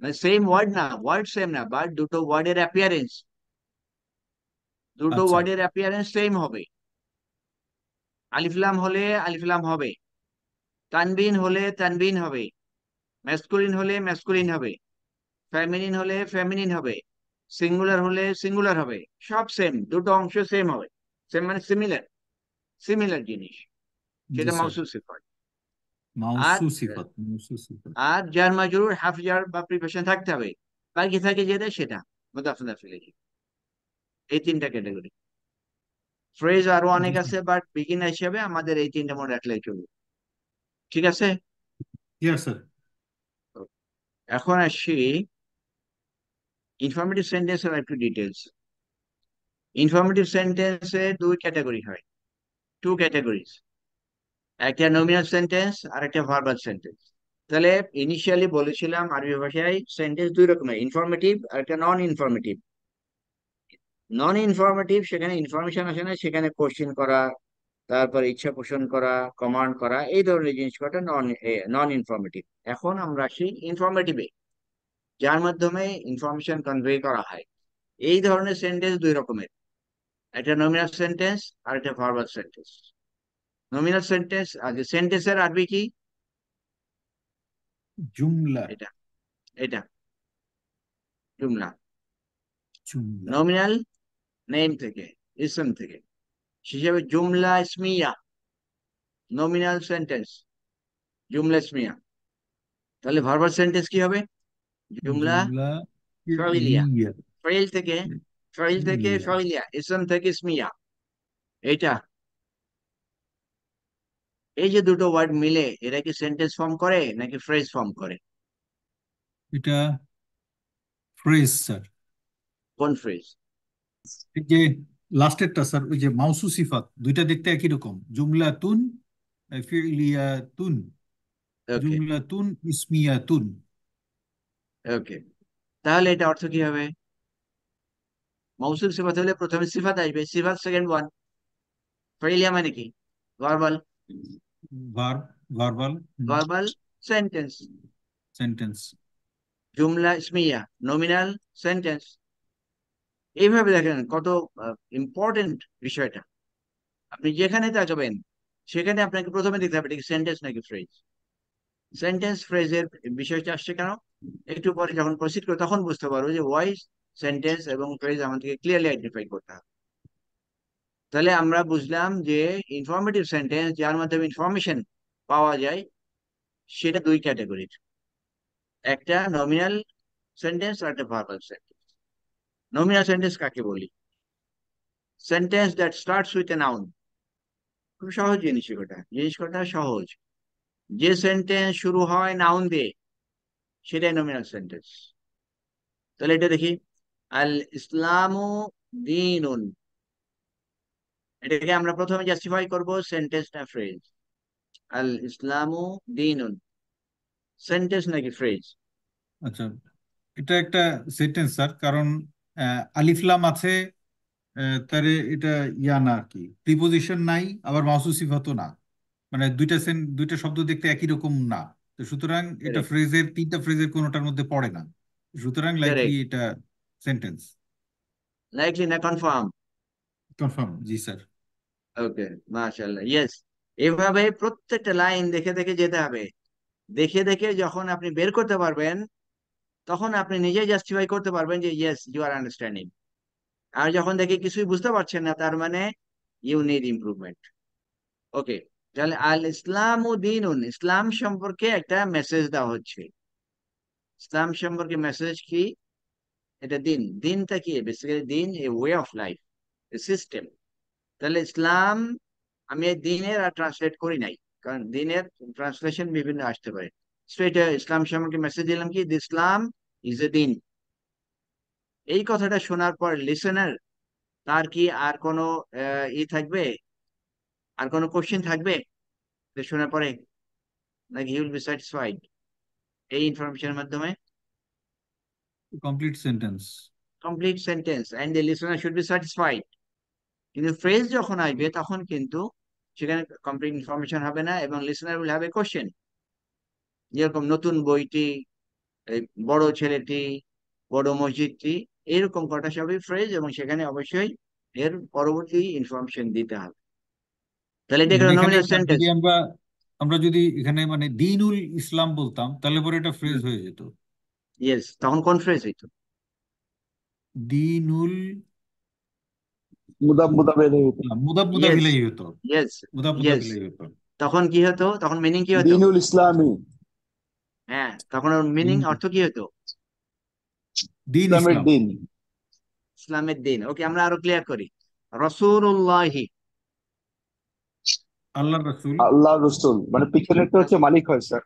মানে সেম ওয়ার্ড না, ওয়ার্ড সেম না, বাট দুটো ওয়ার্ডের অ্যাপিয়ারেন্স, দুটো আচ্ছা, ওয়ার্ডের অ্যাপিয়ারেন্স সেম হবে। আলিফলাম হলে আলিফলাম হবে, তানবিন হলে তানবিন হবে, ম্যাসকুলিন হলে ম্যাসকুলিন হবে, ফেমিনিন হলে ফেমিনিন হবে, সিঙ্গুলার হলে সিঙ্গুলার হবে। সব সেম, দুটো অংশ সেম হবে। সেম মানে সিমিলার, সিমিলার জিনিস, জি সেটা স্যার। মাউসুফ সিফাত। আর মাউসু সিফাত, মাউসু সিফাত। আর যার মাজরুর হাফ জার বা প্রিপোজিশন থাকতে হবে, বাকি থাকে যেটা সেটা মুদাফ মুদাফ ইলাইহি। এই তিনটা ক্যাটাগরি। ফ্রেজ আরো জি অনেক স্যার। আছে, বাট বিগিনার হিসেবে আমাদের এই তিনটা মনে রাখলেই চলবে। ঠিক আছে। Yes sir. এখন আসি ইনফরমেটিভ সেন্টেন্সের একটু ডিটেলস। ইনফরমেটিভ সেন্টেন্সে দুই ক্যাটাগরি হয়, টু ক্যাটাগরিজ, একটা নমিনাল সেন্টেন্স আর একটা ভার্বাল সেন্টেন্স। তাহলে ইনিশিয়ালি বলেছিলাম আরবি ভাষায় সেন্টেন্স দুই রকমের, ইনফরমেটিভ আর একটা নন ইনফরমেটিভ। নন ইনফরমেটিভ সেখানে ইনফরমেশন আসে না, সেখানে কোশ্চেন করা, তারপর ইচ্ছা পোষণ করা, কমান্ড করা, এই ধরনের জিনিস করা নন নন ইনফরমেটিভ। এখন আমরা আসি ইনফরমেটিভে, যার মাধ্যমে ইনফরমেশন কনভে করা হয়। এই ধরনের সেন্টেন্স দুই রকমের, একটা নমিনাল সেন্টেন্স আর একটা ভার্বাল সেন্টেন্স। নমিনাল সেন্টেন্স, আগে সেন্টেন্সের আরবি কি? জুমলা। এটা এটা জুমলা। জুমলা। নমিনাল নেম থেকে, ইসম থেকে, হিসেবে জুমলা ইসমিয়া। নমিনাল সেন্টেন্স জুমলা ইসমিয়া। তাহলে ভার্বাল সেন্টেন্স কি হবে? জুমলা জুমলা ফাইলিয়া। ফি'লিয়া। ফাইল থেকে, ফাইল থেকে ফি'লিয়া। ফাইলিয়া, ইসম থেকে ইসমিয়া। এটা, এই যে দুটো ওয়ার্ড মিলে এরা কি সেন্টেন্স ফর্ম করে নাকি ফ্রেজ ফর্ম করে? এটা ফ্রেজ স্যার। কোন ফ্রেজ? এই যে লাস্টেরটা স্যার, ওই যে মাউসু সিফাত দুইটা দেখতে একই রকম, জুমলাতুন ফি'লিয়াতুন, ওকে, জুমলাতুন ইসমিয়াতুন। ওকে। তাহলে এটা অর্থ কি হবে? মৌসুল সিফাত হলে প্রথমে সিফাত আসবে, সিফাত সেকেন্ড ওয়ান। ফাইলিয়া মানে কি? Verbal, verb, verbal verbal sentence. Sentence. জুমলা ইসমিয়া নমিনাল সেন্টেন্স। এইভাবে দেখেন কত ইম্পর্টেন্ট বিষয়টা। আপনি যেখানে তাকাবেন সেখানে আপনাকে প্রথমে দেখতে হবে এটা কি সেন্টেন্স নাকি ফ্রেজ। সেন্টেন্স ফ্রেজের বিষয়টা আসছে কেন, একটু পরে যখন প্রসিড করবো তখন বুঝতে পারবো যে ওয়াই সেন্টেন্স এবং ফ্রেজ আমাদেরকে ক্লিয়ারলি আইডেন্টিফাই করতে হবে। তাহলে আমরা বুঝলাম যে ইনফরমেটিভ সেন্টেন্স যার মাধ্যমে ইনফরমেশন পাওয়া যায় সেটা দুই ক্যাটাগরির, একটা নমিনাল সেন্টেন্স আর একটা ভার্বাল সেন্টেন্স। নমিনাল সেন্টেন্স কাকে বলি? Sentence that starts with a noun. খুব সহজ জিনিস, জিনিস কটা সহজ। যে সেন্টেন্স শুরু হয় নাউন দিয়ে সেটাই নমিনাল সেন্টেন্স। তাহলে এটা দেখি, আল ইসলামু দীনুন। এটাকে আমরা প্রথমে জাস্টিফাই করব সেন্টেন্স না ফ্রেজ? আল ইসলামু দীনুন সেন্টেন্স নাকি ফ্রেজ? আচ্ছা, এটা একটা সেন্টেন্স স্যার, কারণ আলিফ লাম আছে, তারে এটা ইয়া না আর কি, প্রিপোজিশন নাই, আবার মাউসু সিফাতও না, মানে দুইটা শব্দ দেখতে একই রকম না। তো সুতরাং এটা কারেক্ট, ফ্রেজের, তিনটা ফ্রেজের কোনোটার মধ্যে পড়ে না, সুতরাং লাইকলি কারেক্ট। এটা সেন্টেন্স। লাইকলি না কনফার্ম? কনফার্ম, জি স্যার। ওকে, মাশাআল্লাহ, ইয়েস। এভাবে প্রত্যেকটা লাইন দেখে দেখে যেতে হবে। দেখে দেখে যখন আপনি বের করতে পারবেন তখন আপনি নিজেই জাস্টিফাই করতে পারবেন যে ইয়েস ইউ আর আন্ডারস্ট্যান্ডিং। আর যখন দেখে কিছুই বুঝতে পারছেন না তার মানে ইউ নিড ইমপ্রুভমেন্ট। ওকে, তাহলে আল ইসলাম ও দিনুন, ইসলাম সম্পর্কে একটা মেসেজ দেওয়া হচ্ছে। ইসলাম সম্পর্কে মেসেজ কি? এটা দিন, দিনটা কি? বেসিক্যালি দিন a way of life, a system. তাহলে ইসলাম, আমি এই দিনের আর ট্রান্সলেট করি নাই, কারণ দিনের ট্রান্সলেশন বিভিন্ন আসতে পারে। স্ট্রেট ইসলাম সম্পর্কে মেসেজ দিলাম কি, ইসলাম ইজ এ দিন। এই কথাটা শোনার পর লিসেনার তার কি আর কোনো ই থাকবে, আর কোনো কোশ্চেন থাকবে এটা শোনার পরে, নাকি হি উইল বি স্যাটিসফাইড এই ইনফরমেশনের মাধ্যমে? Complete sentence. Complete sentence and the listener should be satisfied. কিন্তু ফ্রেজ যখন আসবে তখন কিন্তু সেখানে কমপ্লিট ইনফরমেশন হবে না এবং listener will have a question. যেরকম নতুন বইটি, এই বড় ছেলেটি, বড় মসজিদটি, এরকম কটা সবই ফ্রেজ এবং সেখানে অবশ্যই এর পরবর্তী ইনফরমেশন দিতে হবে। তাহলে এটা একটা মানে এখানে নমিনাল সেন্টেন্স। যদি আমরা আমরা যদি এখানে মানে দিনুল ইসলাম বলতাম তাহলে পরে এটা ফ্রেজ হয়ে যেত। ইয়েস, তখন কোন ফ্রেজ হইতো? দিনুল মুদাব মুদাবের মুদাব ইয়েস, মুদাবিলাই হতো। Yes, মুদাব yes. মুদাবিলাই হতো। তখন কি হতো, তখন মিনিং কি হতো? দিনুল ইসলামী, হ্যাঁ, তখন ওর মিনিং দিন, অর্থ কি হতো? দিন ইসলামের ইসলাম। দিন। ইসলামের দিন। ওকে, আমরা আরো ক্লিয়ার করি। রাসূলুল্লাহি, আল্লাহ রসুল। আল্লাহ রসুল মানে পিছনেরটা হচ্ছে মালিক হয় স্যার।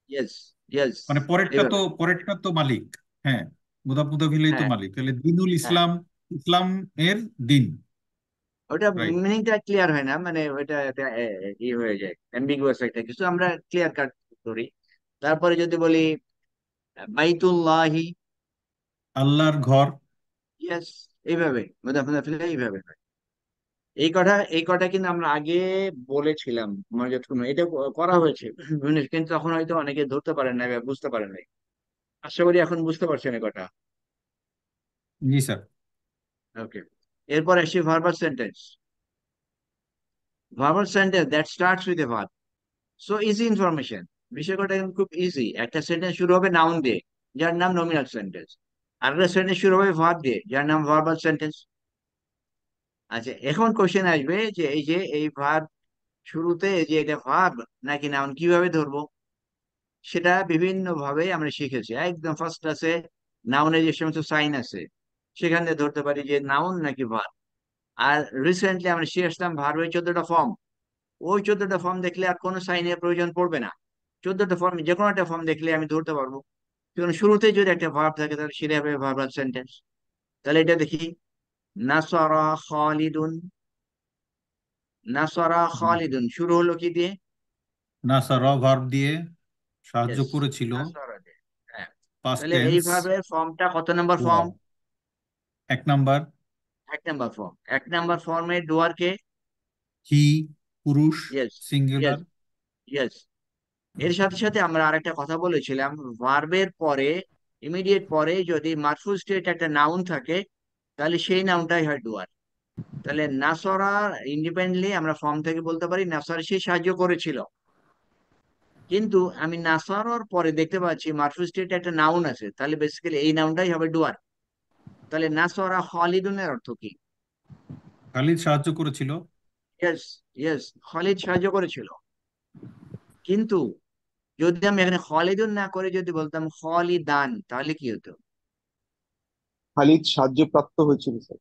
ইয়েস, ইয়েস, মানে এইভাবে। পরেরটা তো মালিক। হ্যাঁ, মুদাফ মুদাফ ইলাইহি তো হ্যাঁ, মালিক, তাহলে দিনুল হ্যাঁ, ইসলাম, ইসলাম এর দিন। ওটা রাইট। মিনিংটা ক্লিয়ার হয় না, মানে ওইটা ই হয়ে যায়, অ্যাম্বিগুয়াস একটা কিছু, আমরা ক্লিয়ার কাট করি। তারপরে যদি বলি বাইতুল্লাহি, আল্লাহর ঘর। ইয়েস, এইভাবে মুদাফ মুদাফ ইলাইহি এইভাবে হয়। এই কটা কিন্তু আমরা আগে বলেছিলাম, আমার যতক্ষণ এটা করা হয়েছে কিন্তু তখন হয়তো অনেকে ধরতে পারেন না বা বুঝতে পারেন নাই। আশা করি এখন বুঝতে পারছেন এই কটা। জি স্যার। ওকে, এরপর আসছি verbal sentence. Verbal sentence that starts with a verb. So easy information, বিষয়টা কিন্তু খুব ইজি। একটা সেন্টেন্স শুরু হবে নাউন দিয়ে, যার নাম নমিনাল সেন্টেন্স। আরেকটা সেন্টেন্স শুরু হবে ভার্ব দিয়ে, যার নাম ভার্বাল সেন্টেন্স। আচ্ছা, এখন কোশ্চেন আসবে যে এই ভার্ব শুরুতে যে এটা ভার্ব নাকি নাউন, কিভাবে ধরবো? সেটা বিভিন্ন ভাবে আমরা শিখেছি। একদম ফার্স্ট ক্লাসে নাউনের যে সমস্ত সাইন আছে সেখান থেকে ধরতে পারি যে নাউন নাকি ভার্ব। আর রিসেন্টলি আমরা শিখে আসলাম ভার্বের 14টা ফর্ম। ওই 14টা ফর্ম দেখলে আর কোনো সাইনের প্রয়োজন পড়বে না। 14টা ফর্ম যে কোনো একটা ফর্ম দেখলে আমি ধরতে পারবো। কারণ শুরুতে যদি একটা ভার্ব থাকে তাহলে সেটা হবে ভার্বাল সেন্টেন্স। তাহলে এটা দেখি, নাসরা খালিদুন। নাসরা খালিদুন শুরু হলো কি দিয়ে? নাসারা ভার্ব দিয়ে, সাহায্য ইয়েস, করেছিল। নাসরা দিয়ে। হ্যাঁ, পাস্ট তাহলে এই টেন্স। ভার্বের ফর্মটা কত নম্বর ওয়াও। ফর্ম? 1 নাম্বার। 1 নম্বর ফর্ম। 1 নম্বর ফর্মে ডুয়ার কে? হি, পুরুষ, ইয়েস, ইয়েস, সিঙ্গুলার। ইয়েস। এর সাথে সাথে আমরা আরেকটা কথা বলেছিলাম, ভার্বের পরে, ইমিডিয়েট পরে যদি মারফুল স্টেট একটা নাউন থাকে তাহলে সেই নাউনটাই হয় ডুয়ার। তাহলে নাসরা ইন্ডিপেন্ডেন্টলি আমরা ফর্ম থেকে বলতে পারি নাসরা সে সাহায্য করেছিল। কিন্তু আমি নাসরার পরে দেখতে পাচ্ছি মারফুল স্টেট একটা নাউন আছে, তাহলে বেসিক্যালি এই নাউনটাই হবে ডুয়ার। তাহলে নাসরা খালিদুনের অর্থ কি? খালিদ সাহায্য করেছিল। ইয়েস, ইয়েস, খালিদ সাহায্য করেছিল। কিন্তু যদি আমি এখানে খালিদুন না করে যদি বলতাম খালিদান, তাহলে কি হতো? খালিদ সাহায্য প্রাপ্ত হয়েছিল স্যার।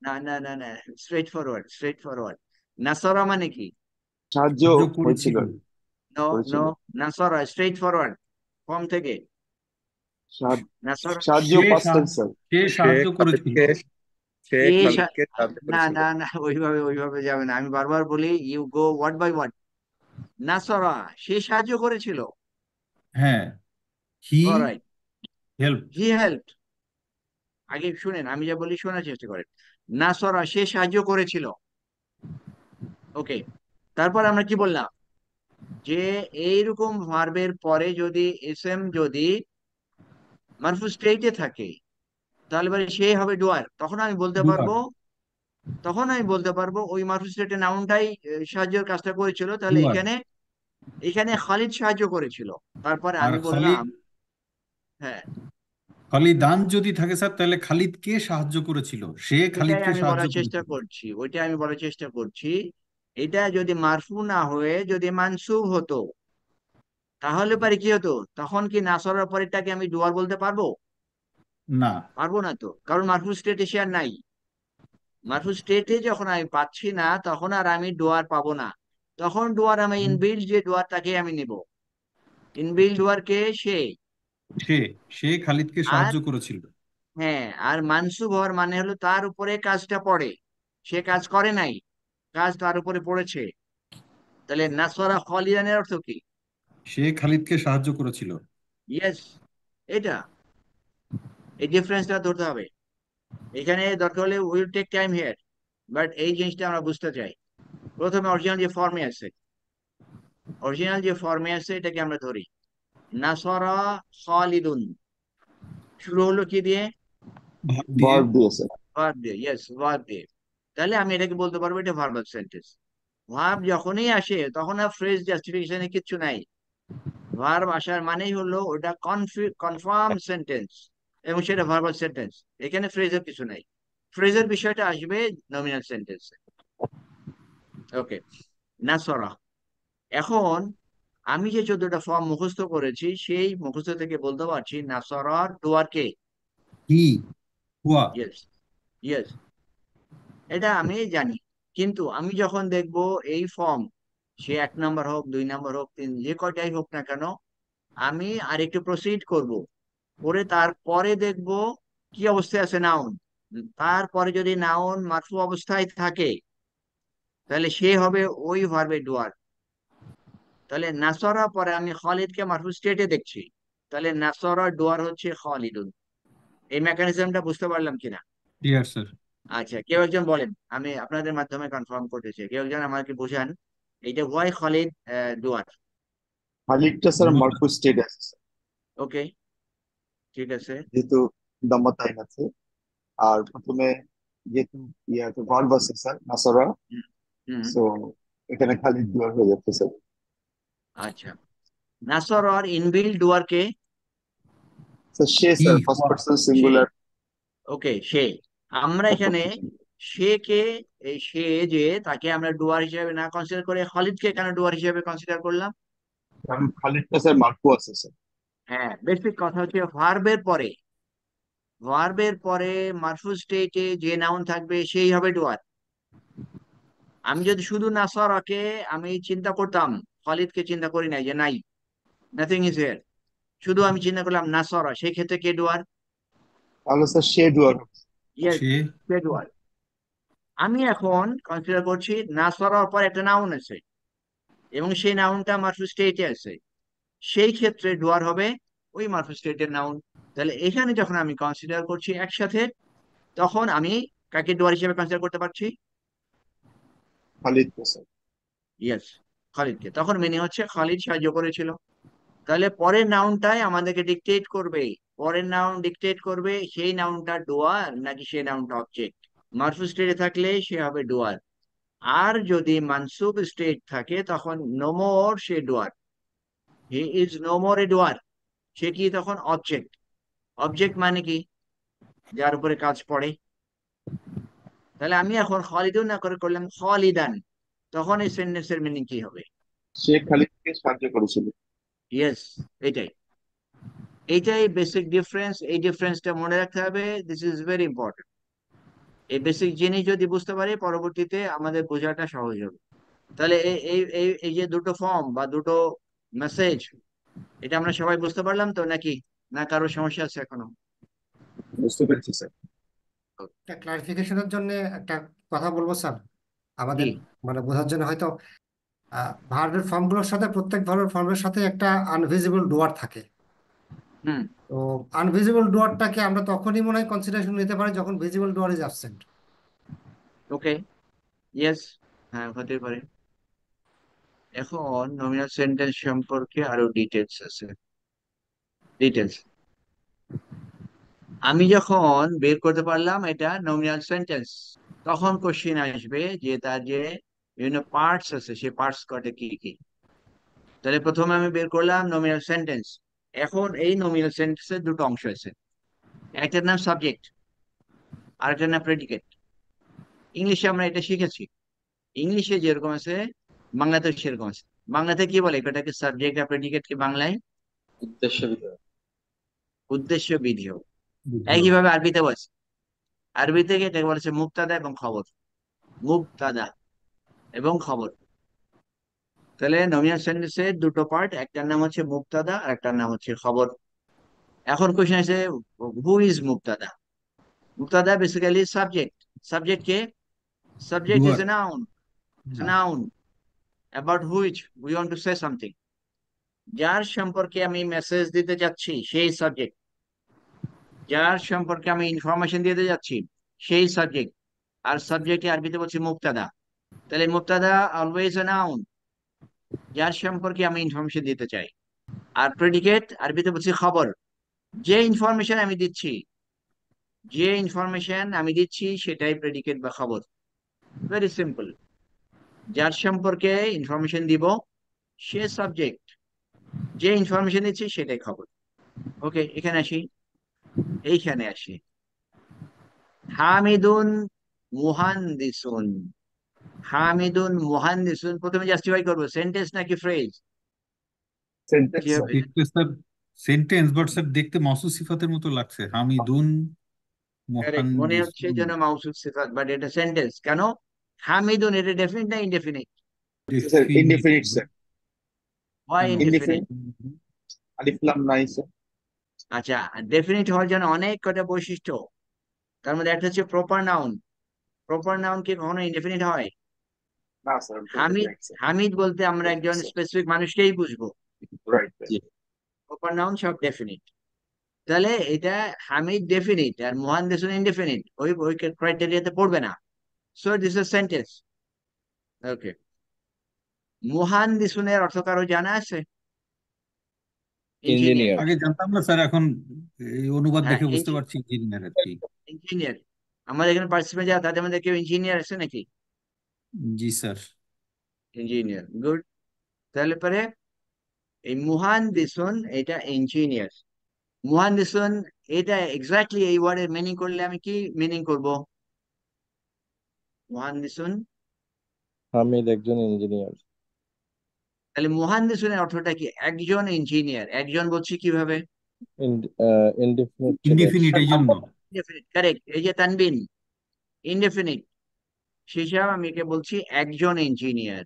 না, না, না, না, স্ট্রেট ফরওয়ার্ড, স্ট্রেট ফরওয়ার্ড। নাসরা মানে কি? সাহায্য সাহায্য হয়েছিল, করেছিল। নো, নো, করেছিল। নাসরা স্ট্রেট ফরওয়ার্ড ফর্ম থেকে। সাহায্য, নাসরা সাহায্য সে পাস্ট টেন্স সাহায্য স্যার। সে সে সাহায্য করেছিল। খালিদকে সে কে খালিদকে সাহায্য না, করেছিল। না, না, ওইভাবে ওইভাবে যাবে না, আমি বারবার বলি you go word by word. নাসরা সে সাহায্য করেছিল। হ্যাঁ, he alright, help. He help. আগে শুনেন, আমি যা বলি শোনার চেষ্টা করেন। নাসরা সে সাহায্য করেছিল। ওকে, তারপর আমরা কি বললাম যে এইরকম ভার্বের পরে যদি এসএম যদি মারফু স্টেটে থাকে তাহলে পরে সে হবে ডুয়ার। ডুয়ার। তখন আমি বলতে পারবো ওই মারফু স্টেটে নাউনটাই সাহায্যের কাজটা করেছিল। তাহলে ডুয়ার। এখানে এখানে খালিদ সাহায্য করেছিল। তারপরে আর আমি বললাম, খালিদ, হ্যাঁ, খালিদান যদি থাকে স্যার, তাহলে খালিদ কে সাহায্য করেছিল? সে ওইটাই খালিদকে আমি সাহায্য বলার চেষ্টা করেছিল। করছি, ওইটাই আমি বলার চেষ্টা করছি। এটা যদি মারফু না হয়ে যদি মানসুব হতো তাহলে পরে কি হতো? তখন কি নাসরার পরেরটাকে আমি ডুয়ার বলতে পারবো? না। পারবো না তো, কারণ মারফু স্টেটে সে আর নাই। মারফু স্টেটে যখন আমি পাচ্ছি না তখন আর আমি ডুয়ার পাবো না। তখন ডুয়ার আমি ইনবিল্ড যে ডুয়ার তাকে আমি নিব। ইনবিল্ড ডুয়ার কে? সে। সে সে খালিদকে আর সাহায্য করেছিল। হ্যাঁ, আর মানসুব হওয়ার মানে হলো তার উপরে কাজটা পড়ে, সে কাজ করে নাই, কাজ তার উপরে পড়েছে। তাহলে নাসরা খালিদানের অর্থ কি? সে খালিদকে সাহায্য করেছিল। ইয়েস, এটা এই ডিফারেন্সটা ধরতে হবে। এখানে দরকার হলে will take time here, but এই জিনিসটা আমরা বুঝতে চাই। প্রথমে অরিজিনাল যে ফর্মে আছে এটাকে আমরা ধরি। নাসরা খালিদুন শুরু হলো কি দিয়ে? ভাব দিয়ে। ভার্ব দিয়েছে। ভার্ব দিয়ে, ইয়েস, ভার্ব দিয়ে। তাহলে আমি এটাকে বলতে পারবো এটা ভার্বাল সেন্টেন্স। ভার্ব যখনই আসে তখন আর ফ্রেজ জাস্টিফিকেশনে কিচ্ছু নাই। ভার্ব আসার মানেই হলো ওটা কনফার্ম সেন্টেন্স, এবং সেটা ভার্বাল সেন্টেন্স। এখানে ফ্রেজের কিছু নাই। ফ্রেজের বিষয়টা আসবে নমিনাল সেন্টেন্সে। ওকে, নাসরা। এখন আমি যে 14টা ফর্ম মুখস্থ করেছি সেই মুখস্থ থেকে বলতে পারছি নাসরার ডুয়ার কে? হি, হুয়া। Yes, yes. এটা আমি জানি, কিন্তু আমি যখন দেখব এই ফর্ম, সে 1 নম্বর হোক, 2 নম্বর হোক, যে কয়টাই হোক না কেন, আমি আরেকটু প্রসিড করব, করে তারপরে দেখব কি অবস্থায় আছে নাউন। তারপরে যদি নাউন মারফু অবস্থায় থাকে, তাহলে সে হবে ওই ভার্বের ডুয়ার। তাহলে নাসরা, পরে আমি খালিদকে মারফু স্টেটে দেখছি, তাহলে নাসরা ডুয়ার হচ্ছে খালিদুন। এই মেকানিজমটা বুঝতে পারলাম কিনা? Clear sir. আচ্ছা, কেউ একজন বলেন, আমি আপনাদের মাধ্যমে কনফার্ম করতে চাই, কেউ একজন আমাকে বোঝান এটা হোয়াই খালিদ ডুয়ার। খালিদটা স্যার মারফু স্টেট আছে স্যার, ওকে, ঠিক আছে। যেহেতু দাম্মা তাইন আছে। আর প্রথমে যেহেতু ইয়াতে ভার্ব আছে স্যার নাসারা, হুম হুম, সো এখানে খালিদ ডুয়ার হয়ে যাচ্ছে স্যার। আচ্ছা, নাসর আর ইনবিল্ড ডুয়ার কে? স্যার সে হি স্যার ফার্স্ট হুয়া। পারসন সে, সিঙ্গুলার ওকে সে। আমরা এখানে সে কে, এই সে যে, তাকে আমরা ডুয়ার হিসেবে না কনসিডার করে খালিদকে কেন ডুয়ার হিসেবে কনসিডার করলাম? কারণ খালিদটা স্যার মারফু আছে স্যার। হ্যাঁ, বেসিক কথা হচ্ছে ভার্বের পরে মারফু স্টেটে যে নাউন থাকবে সেই হবে ডুয়ার। আমি যদি শুধু নাসরাকে আমি চিন্তা করতাম, খালিদকে চিন্তা করি নাই যে নাই, নাথিং ইজ হিয়ার, শুধু আমি চিন্তা করলাম নাসরা, সেই ক্ষেত্রে কে ডুয়ার? তাহলে স্যার সে ডুয়ার হবে। ইয়েস, সে কে ডুয়ার। আমি এখন কনসিডার করছি নাসরার পর একটা নাউন আছে এবং সেই নাউনটা মারফু স্টেটে আছে, সেই ক্ষেত্রে ডুয়ার হবে ওই মারফু স্টেটের নাউন। তাহলে এখানে যখন আমি কনসিডার করছি একসাথে, তখন আমি কাকে ডুয়ার হিসেবে কনসিডার করতে পারছি? খালিদকে স্যার। ইয়েস, খালিদকে। তখন মেনে হচ্ছে খালিদ সাহায্য করেছিল। তাহলে পরের নাউনটাই আমাদেরকে ডিকটেট করবে, পরের নাউন ডিকটেট করবে সেই নাউনটা ডুয়ার নাকি সেই নাউনটা অবজেক্ট। মারফু স্টেটে থাকলে সে হবে ডুয়ার, আর যদি মানসুব স্টেট থাকে তখন নো মোর সে doer, he is no more a doer. সে কি তখন অবজেক্ট। অবজেক্ট মানে কি? যার উপরে কাজ পড়ে। তাহলে আমি এখন খালিদুন না করে করলাম খালিদান, তখন এই সেন্টেন্সের মিনিং কি হবে? সে খালিদকে সাহায্য করেছিল। ইয়েস, এটাই, এইটাই বেসিক ডিফারেন্স। এই ডিফারেন্সটা মনে রাখতে হবে, দিস ইজ ভেরি ইম্পর্টেন্ট। এই বেসিক জিনিস যদি বুঝতে পারি, পরবর্তীতে আমাদের বোঝাটা সহজ হবে। তাহলে এই এই এই এই যে দুটো ফর্ম বা দুটো মেসেজ, এটা আমরা সবাই বুঝতে পারলাম তো নাকি, না কারো সমস্যা আছে এখনো? বুঝতে পেরেছি স্যার। একটা ক্লারিফিকেশনের জন্য একটা কথা বলবো স্যার, কি? আমাদের মানে বোঝার জন্য হয়তো ভার্বের ফর্মগুলোর সাথে, প্রত্যেক ভার্বের ফর্মের সাথে একটা আনভিজিবল ডুয়ার থাকে। হুম, তো আনভিজিবল ডুয়ারটাকে আমরা তখনই মনে হয় কনসিডারেশন নিতে পারি যখন visible doer is absent. Okay, yes, হ্যাঁ হতে পারে। এখন নমিনাল সেন্টেন্স সম্পর্কে আরো ডিটেলস আছে। ডিটেলস আমি যখন বের করতে পারলাম এটা নমিনাল সেন্টেন্স, তখন কোশ্চেন আসবে যে তার যে বিভিন্ন পার্টস আছে, সেই পার্টস কটা কি কি। তাহলে প্রথমে আমি বের করলাম নমিনাল সেন্টেন্স। এখন এই নমিনাল সেন্টেন্সের দুটো অংশ আছে, একটার নাম সাবজেক্ট আর একটার নাম প্রেডিকেট। ইংলিশে আমরা এটা শিখেছি, ইংলিশে যেরকম আছে বাংলাতেও সেরকম আছে। বাংলাতে কি বলে এটাকে, সাবজেক্ট আর প্রেডিকেট কি বাংলায়? উদ্দেশ্য বিধেয়। উদ্দেশ্য বিধেয়। বুঝলো। একইভাবে আরবিতেও আছে, আরবিতে এটাকে বলেছে মুবতাদা এবং খবর। মুবতাদা এবং খবর। তাহলে নমিনাল সেন্টেন্সের দুটো পার্ট, একটার নাম হচ্ছে মুবতাদা আর একটার নাম হচ্ছে খবর। এখন কোশ্চেন আছে, হু ইজ মুবতাদা? মুবতাদা বেসিক্যালি সাবজেক্ট। সাবজেক্ট কে? Subject is doer. A noun, is a noun about which we want to say something, যার সম্পর্কে আমি মেসেজ দিতে যাচ্ছি সেই সাবজেক্ট, যার সম্পর্কে আমি ইনফরমেশন দিতে যাচ্ছি সেই সাবজেক্ট। আর সাবজেক্টে আরবিতে বলছি মুবতাদা। তাহলে মুবতাদা অলওয়েজ এ নাউন, যার সম্পর্কে আমি ইনফরমেশন দিতে চাই। আর প্রেডিকেট আরবিতে বলছি খবর, যে ইনফরমেশন আমি দিচ্ছি, যে ইনফরমেশন আমি দিচ্ছি সেটাই প্রেডিকেট বা খবর। ভেরি সিম্পল, যার সম্পর্কে ইনফরমেশন দিব সে সাবজেক্ট, যে ইনফরমেশন দিচ্ছি সেটাই খবর। ওকে, এখানে আসি, এইখানে আসি। হামিদুন মুহান্দিসুন, হামিদুন মুহান্দিসুন, প্রথমে জাস্টিফাই করবো সেন্টেন্স নাকি ফ্রেজ? কি সেন্টেন্স হবে? দেখতে স্যার সেন্টেন্স, বাট স্যার দেখতে মাসুস সিফাতের মতো লাগছে। হামিদুন কারেক্ট, মনে হচ্ছে মুহান্দিসুন যেন মাউসুফ সিফাত, বাট এটা সেন্টেন্স কেন? হামিদুন এটা ডেফিনিট না indefinite? Sir definite indefinite sir, হয় কেন ইনডেফিনিট। ইনডিফিনিট, আলিফ লাম নাই স্যার। আচ্ছা, ডেফিনিট হওয়ার জন্য অনেক কটা বৈশিষ্ট্য, তার মধ্যে একটা হচ্ছে প্রপার নাউন। প্রপার নাউন কি কখনো ইনডেফিনিট হয়? না sir, Hamid, right sir, Hamid বলতে আমরা একজন স্পেসিফিক মানুষকেই বুঝবো। রাইট। প্রপার নাউন সব ডেফিনিট। তাহলে এটা হামিদ ডেফিনিট আর মুহান্দিসুন ইনডেফিনিট, ওই ওই ক্রাইটেরিয়াতে পড়বে না। So this is sentence. Okay, মুহান্দিসুনের অর্থ কারো জানা আছে? ইঞ্জিনিয়ার। ইঞ্জিনিয়ার। আগে জানতাম না স্যার, এখন এই অনুবাদ হ্যাঁ, দেখে বুঝতে পারছি ইঞ্জিনিয়ার আর কি। ইঞ্জিনিয়ার। আমাদের এখানে পার্টিসিপেন্ট যারা, তাদের মধ্যে কেউ ইঞ্জিনিয়ার আছে নাকি? জি স্যার। Engineer, good. তাহলে পরে এই মুহান্দিসুন এটা ইঞ্জিনিয়ার। মুহান্দিসুন এটা এক্স্যাক্টলি এই ওয়ার্ডের মিনিং করলে আমি কি মিনিং করব? মুহান্দিসুন, হামিদ একজন ইঞ্জিনিয়ার। তাহলে মুহান্দিসুনের অর্থটা কি? একজন ইঞ্জিনিয়ার। একজন বলছি কিভাবে? ইনডিফিনিট চলে ইনডিফিনিট আসছে। এই জন্য। Indefinite, correct. এই যে তানবিন ইনডেফিনিট, সেই হিসাবে আমি একে বলছি একজন ইঞ্জিনিয়ার।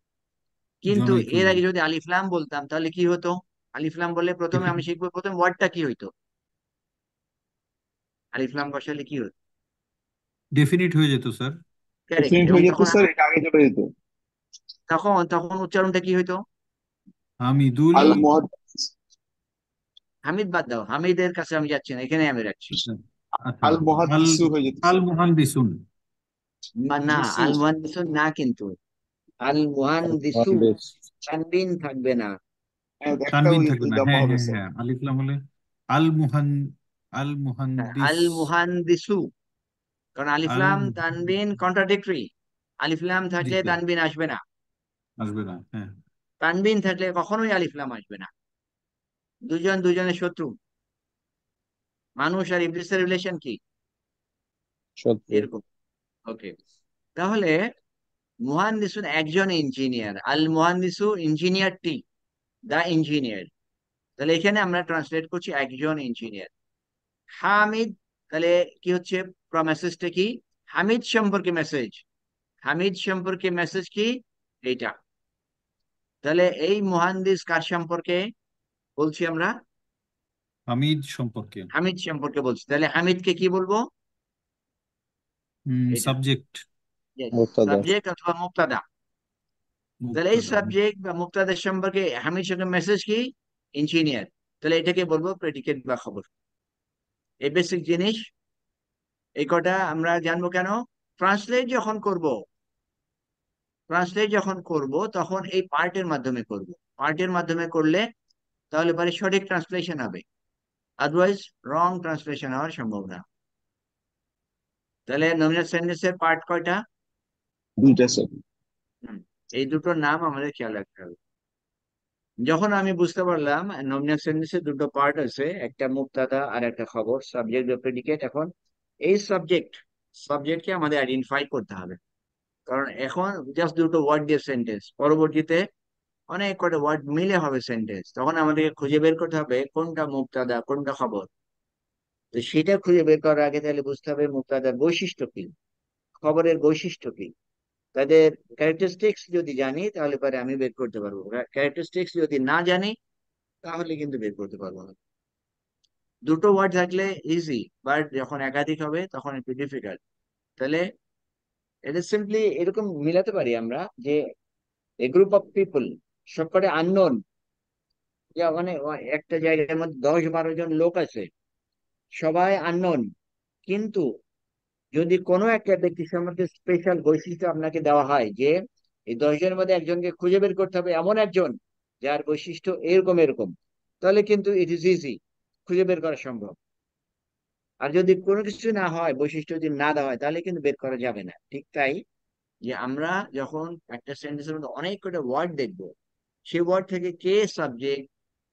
কিন্তু জনৈক এর আগে ইঞ্জিনিয়ার। যদি আলিফলাম বলতাম তাহলে কি হতো? আলিফলাম বললে প্রথমে আমি শিখবো প্রথম ওয়ার্ডটা কি হইতো। আলিফলাম বসালে কি হতো? ডেফিনিট হয়ে যেত স্যার। কারেক্ট। ডেফিনিট এবং হয়ে যেত তখন স্যার, এটা আগে চলে যেত। তখন তখন উচ্চারণটা কি হইতো? হামিদুল। আল মুহাদ, হামিদ বাদ দাও, হামিদের কাছে আমি যাচ্ছি না, এখানে আমি রাখছি। আচ্ছা আচ্ছা। আল আল মুহাদ্দিসু হয়ে যেত আল স্যার। মুহান্দিসুন। না, দিসু, আল মুহান্দিসুন না, কিন্তু আল মুহান্দিসু মহানদেশ। তানবিন থাকবে না। হ্যাঁ একটাও তানবিন থাকবে না, ইজামা হ্যাঁ হবে হ্যাঁ স্যার। হ্যাঁ, আলিফলাম হলে আল মুহান আল হ্যাঁ, মুহান্দিস। আল মুহান্দিসু, কারণ আল আলিফলাম তানবিন কন্ট্রাডিক্টরি। আলিফলাম জি থাকলে স্যার, তানবিন আসবে না। আসবে না, হ্যাঁ। তানবিন থাকলে কখনোই আলিফলাম আসবে না। দুজন দুজনের শত্রু। মানুষ আর ইবলিসের রিলেশন কি? শত্রু। এরকম। ওকে, তাহলে মুহান্দিসুন একজন ইঞ্জিনিয়ার, আল মুহান্দিসু ইঞ্জিনিয়ারটি, দা ইঞ্জিনিয়ার। তাহলে এখানে আমরা ট্রান্সলেট করছি একজন ইঞ্জিনিয়ার। হামিদ, তাহলে কি হচ্ছে? মেসেজটা কি? হামিদ সম্পর্কে মেসেজ। হামিদ সম্পর্কে মেসেজ কি? এইটা। তাহলে এই মুহান্দিস কার সম্পর্কে বলছি আমরা? হামিদ সম্পর্কে। হামিদ সম্পর্কে বলছি। তাহলে হামিদকে কি বলবো? এটা সাবজেক্ট। মুবতাদা। সাবজেক্ট অথবা মুক্তাদা। তাহলে এই মুবতাদা। সাবজেক্ট বা মুক্তাদের সম্পর্কে হামিদ সঙ্গে মেসেজ কি? ইঞ্জিনিয়ার। তাহলে এটাকে বলবো প্রেডিকেট বা খবর। এই বেসিক জিনিস, এই কটা আমরা জানবো কেন? ট্রান্সলেট যখন করব, ট্রান্সলেট যখন করব তখন এই পার্টের মাধ্যমে করব। পার্টের মাধ্যমে করলে তাহলে পরে সঠিক ট্রান্সলেশন হবে, আদারওয়াইজ রং ট্রান্সলেশন হওয়ার সম্ভাবনা। তাহলে নমিনাল সেন্টেন্সের পার্ট কয়টা? দুইটা স্যার। হুম, এই দুটোর নাম আমাদের খেয়াল রাখতে হবে। যখন আমি বুঝতে পারলাম নমিনাল সেন্টেন্সের দুটো পার্ট আছে, একটা মুক্তাদা আর একটা খবর, সাবজেক্ট বা প্রেডিকেট, এখন এই সাবজেক্টকে আমাদের আইডেন্টিফাই করতে হবে। কারণ এখন জাস্ট দুটো ওয়ার্ড দিয়ে সেন্টেন্স, পরবর্তীতে অনেক কটা ওয়ার্ড মিলে হবে সেন্টেন্স, তখন আমাদেরকে খুঁজে বের করতে হবে কোনটা মুক্তাদা কোনটা খবর। তো সেটা খুঁজে বের করার আগে তাহলে বুঝতে হবে মুক্তাদার বৈশিষ্ট্য কি, খবরের বৈশিষ্ট্য কি, তাদের ক্যারেক্টারিস্টিক্স যদি জানি তাহলে পরে আমি বের করতে পারবো। ক্যারেক্টারিস্টিক্স যদি না জানি তাহলে কিন্তু বের করতে পারবো না। দুটো ওয়ার্ড থাকলে ইজি, বাট যখন একাধিক হবে তখন একটু ডিফিকাল্ট। তাহলে এটা সিম্পলি এরকম মিলাতে পারি আমরা যে এ গ্রুপ অফ পিপল, সবকটা আননোন, যে মানে একটা জায়গার মধ্যে 10-12 জন লোক আছে, সবাই আননোন, কিন্তু যদি কোনো একটা ব্যক্তি সম্পর্কে স্পেশাল বৈশিষ্ট্য আপনাকে দেওয়া হয় যে এই 10 জনের মধ্যে একজনকে খুঁজে বের করতে হবে, এমন একজন যার বৈশিষ্ট্য এরকম এরকম, তাহলে কিন্তু ইট ইজ ইজি, খুঁজে বের করা সম্ভব। আর যদি কোনো কিছু না হয়, বৈশিষ্ট্য যদি না দেওয়া হয়, তাহলে কিন্তু বের করা যাবে না। ঠিক তাই, যে আমরা যখন একটা সেন্টেন্সের মধ্যে অনেক কটা ওয়ার্ড দেখবো, সেই ওয়ার্ড থেকে কে সাবজেক্ট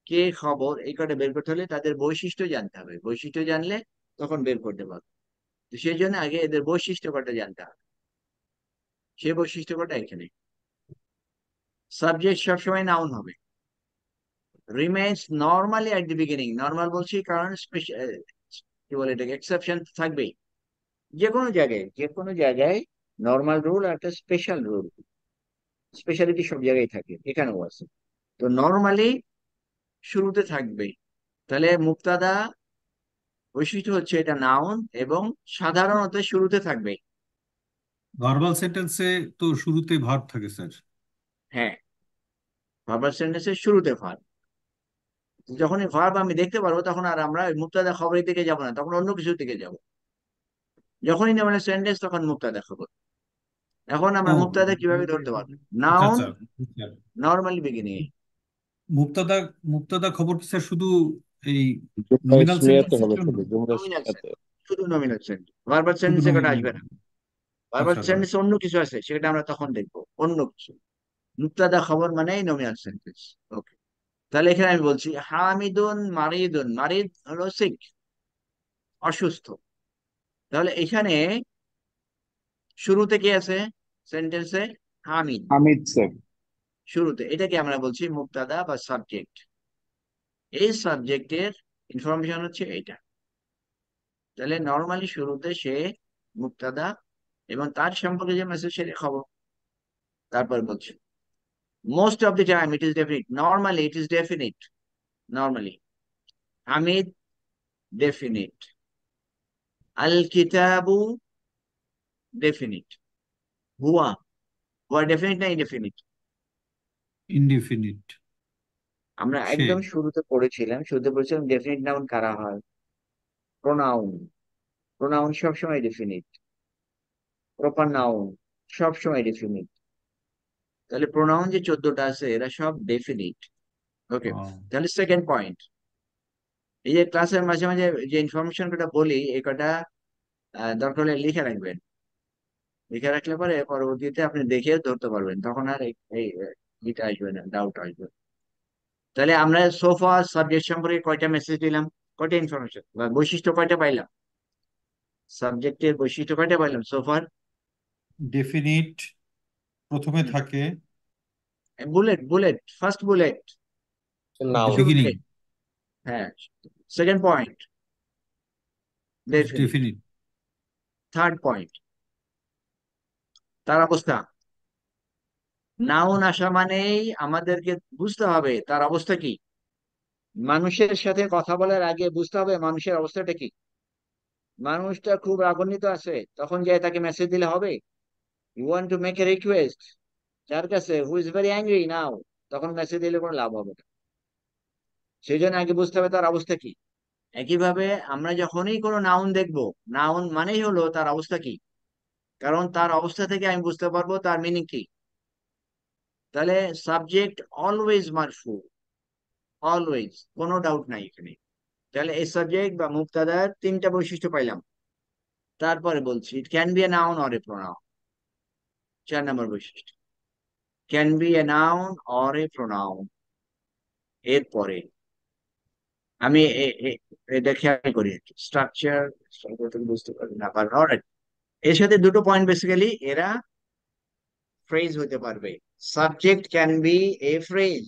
কে খবর এই কটা বের করতে হলে তাদের বৈশিষ্ট্য জানতে হবে। বৈশিষ্ট্য জানলে তখন বের করতে পারবো। তো সেই জন্য আগে এদের বৈশিষ্ট্য কটা জানতে হবে। সেই বৈশিষ্ট্য কটা এখানে। সাবজেক্ট সবসময় নাউন হবে, remains normally at the beginning. Normal বলছি কারণ কি বলে এটাকে, এক্সেপশন থাকবেই। যে কোনো জায়গায় নর্মাল রুল আর একটা স্পেশাল রুল, স্পেশালিটি সব জায়গায় থাকে, এখানেও আছে। তো নর্মালি শুরুতে থাকবে। তাহলে মুক্তাদা বৈশিষ্ট্য হচ্ছে এটা নাউন এবং সাধারণত শুরুতে থাকবে। ভার্বাল সেন্টেন্সে তো শুরুতে ভার্ব থাকে স্যার। হ্যাঁ, ভার্বাল সেন্টেন্সের শুরুতে ভার্ব। যখনই ভার্ব আমি দেখতে পারবো তখন আর আমরা ওই মুক্তাদা খবরের দিকে যাব না, তখন অন্য কিছুর দিকে যাব। যখনই মানে সেন্টেন্স তখন মুক্তাদা খবর। এখন ও আমরা মুক্তাদা কিভাবে ধরতে পারবো? আচ্ছা নাউন আচ্ছা স্যার। Normally beginning. মুক্তাদা মুক্তাদা খবর কি স্যার শুধু এই জুমলা নমিনাল ইসমিয়াতে সেন্টেন্সের হবে জন্য? শুধু, জুমলা নমিনাল ইসমিয়াতে। সেন্টেন্স, শুধু নমিনাল সেন্টেন্স, ভার্বাল শুধু সেন্টেন্সে কটা নমিনাল? আসবে না। ভার্বাল আচ্ছা স্যার। সেন্টেন্সে অন্য কিছু আছে, সেটা আমরা তখন দেখবো, অন্য কিছু। মুক্তাদা খবর মানেই নমিনাল সেন্টেন্স। ওকে, তাহলে এখানে আমি বলছি হামিদুন মারিদুন, মারিদ হলো সিক, অসুস্থ। তাহলে এখানে শুরুতে কি আছে সেন্টেন্সে? হামিদ। হামিদ স্যার। শুরুতে এটাকে আমরা বলছি মুক্তাদা বা সাবজেক্ট। এই সাবজেক্টের ইনফরমেশন হচ্ছে এইটা। তাহলে নর্মালি শুরুতে সে মুক্তাদা এবং তার সম্পর্কে যে মেসেজ সেটা খবর। তারপর বলছে most of the time it is definite, normally it is definite. Normally Hamid definite, আল কিতাবু ডেফিনিট, হুয়া, হুয়া ডেফিনিট না ইনডেফিনিট? ইনডিফিনিট। আমরা সে। একদম শুরুতে পড়েছিলাম ডেফিনিট নাউন কারা হয়? প্রোনাউন। প্রোনাউন সবসময় ডেফিনিট, প্রপার নাউন সবসময় ডেফিনিট। তাহলে প্রোনাউন যে 14টা আছে এরা সব ডেফিনিট। ওকে, ও, তাহলে সেকেন্ড পয়েন্ট, এই যে ক্লাসের মাঝে মাঝে যে ইনফরমেশন কটা বলি এই কটা দরকার হলে লিখে রাখবেন। লিখে রাখলে পরে পরবর্তীতে আপনি দেখে ধরতে পারবেন, তখন আর এই এটা আসবে না, ডাউট আসবে না। তাহলে আমরা সোফা সাবজেক্ট সম্পর্কে কয়টা মেসেজ দিলাম, কয়টা ইনফরমেশন বা বৈশিষ্ট্য কয়টা পাইলাম? সাবজেক্টের বৈশিষ্ট্য কয়টা পাইলাম সোফার? ডেফিনিট প্রথমে থাকে, bullet, bullet, first bullet, noun. শুরুতে। বিগিনিং হ্যাঁ, second point definite. Definite. Third point তার অবস্থা। নাউন আসা মানেই আমাদেরকে বুঝতে হবে তার অবস্থা কি। মানুষের সাথে কথা বলার আগে বুঝতে হবে মানুষের অবস্থাটা কি। মানুষটা খুব রাগান্বিত আছে, তখন যাই তাকে মেসেজ দিলে হবে? You want to make a request যার কাছে, who is very angry now, তখন মেসেজ দিলে কোনো লাভ হবে না। সেই জন্য আগে বুঝতে হবে তার অবস্থা কি। একইভাবে আমরা যখনই কোনো নাউন দেখবো, নাউন মানেই হলো তার অবস্থা কি, কারণ তার অবস্থা থেকে আমি বুঝতে পারবো তার মিনিং কি। তাহলে সাবজেক্ট অলওয়েজ মারফু, অলওয়েজ, কোনো ডাউট নাই এখানে। তাহলে এই সাবজেক্ট বা মুক্তাদার তিনটা বৈশিষ্ট্য পাইলাম। তারপরে বলছি it can B a noun or a pronoun. 4 নম্বর বৈশিষ্ট্য, can B a noun or a pronoun. এরপরে আমি এটা খেয়াল করি, স্ট্রাকচার বুঝতে পারবি না পারবেন। অলরাইট, এর সাথে দুটো পয়েন্ট বেসিক্যালি এরা ফ্রেজ হতে পারবে। Subject can B A phrase.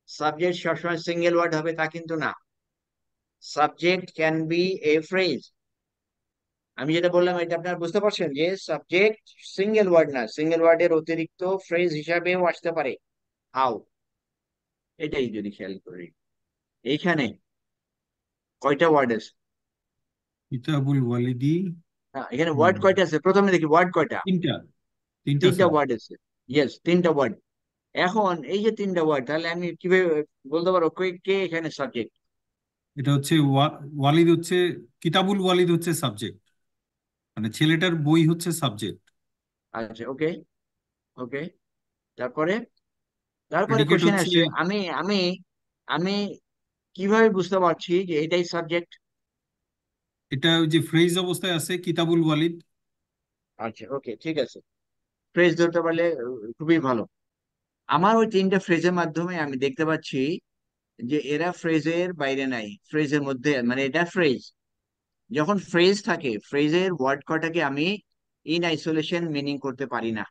Subject সবসময় সিঙ্গেল ওয়ার্ড হবে তা কিন্তু না। Subject can B A phrase. আমি যেটা বললাম এটা আপনারা বুঝতে পারছেন যে সাবজেক্ট সিঙ্গেল ওয়ার্ড না, সিঙ্গেল ওয়ার্ডের অতিরিক্ত ফ্রেজ হিসাবেও আসতে পারে। হাউ, এটাই যদি খেয়াল করি এইখানে কয়টা ওয়ার্ড আছে? কিতাবুল ওয়ালিদি। এখানে হুম, ওয়ার্ড কয়টা আছে প্রথমে দেখি, ওয়ার্ড কয়টা? তিনটা। তিনটা তিনটা স্যার। ওয়ার্ড আছে। ইয়েস, তিনটা ওয়ার্ড। এখন এই যে তিনটা ওয়ার্ড, তাহলে আমি কিভাবে বলতে পারবো কে কে এখানে সাবজেক্ট? এটা হচ্ছে ওয়ালিদ হচ্ছে, কিতাবুল ওয়ালিদ হচ্ছে সাবজেক্ট, মানে ছেলেটার বই হচ্ছে সাবজেক্ট। আচ্ছা, ওকে, ওকে। তারপরে তারপরে প্রেডিকেট কোশ্চেন হচ্ছে, আসছে, আমি আমি আমি কিভাবে বুঝতে পারছি যে এটাই সাবজেক্ট? এটা ওই যে ফ্রেজ অবস্থায় আছে কিতাবুল ওয়ালিদ। আচ্ছা, ওকে, ঠিক আছে। ফ্রেজ ধরতে পারলে খুবই ভালো। আমার ওই তিনটা ফ্রেজের মাধ্যমে আমি দেখতে পাচ্ছি যে এরা ফ্রেজের বাইরে নাই, ফ্রেজের মধ্যে, মানে এটা ফ্রেজ। যখন ফ্রেজ থাকে ফ্রেজের ওয়ার্ড কটাকে আমি ইন আইসোলেশন মিনিং করতে পারি না।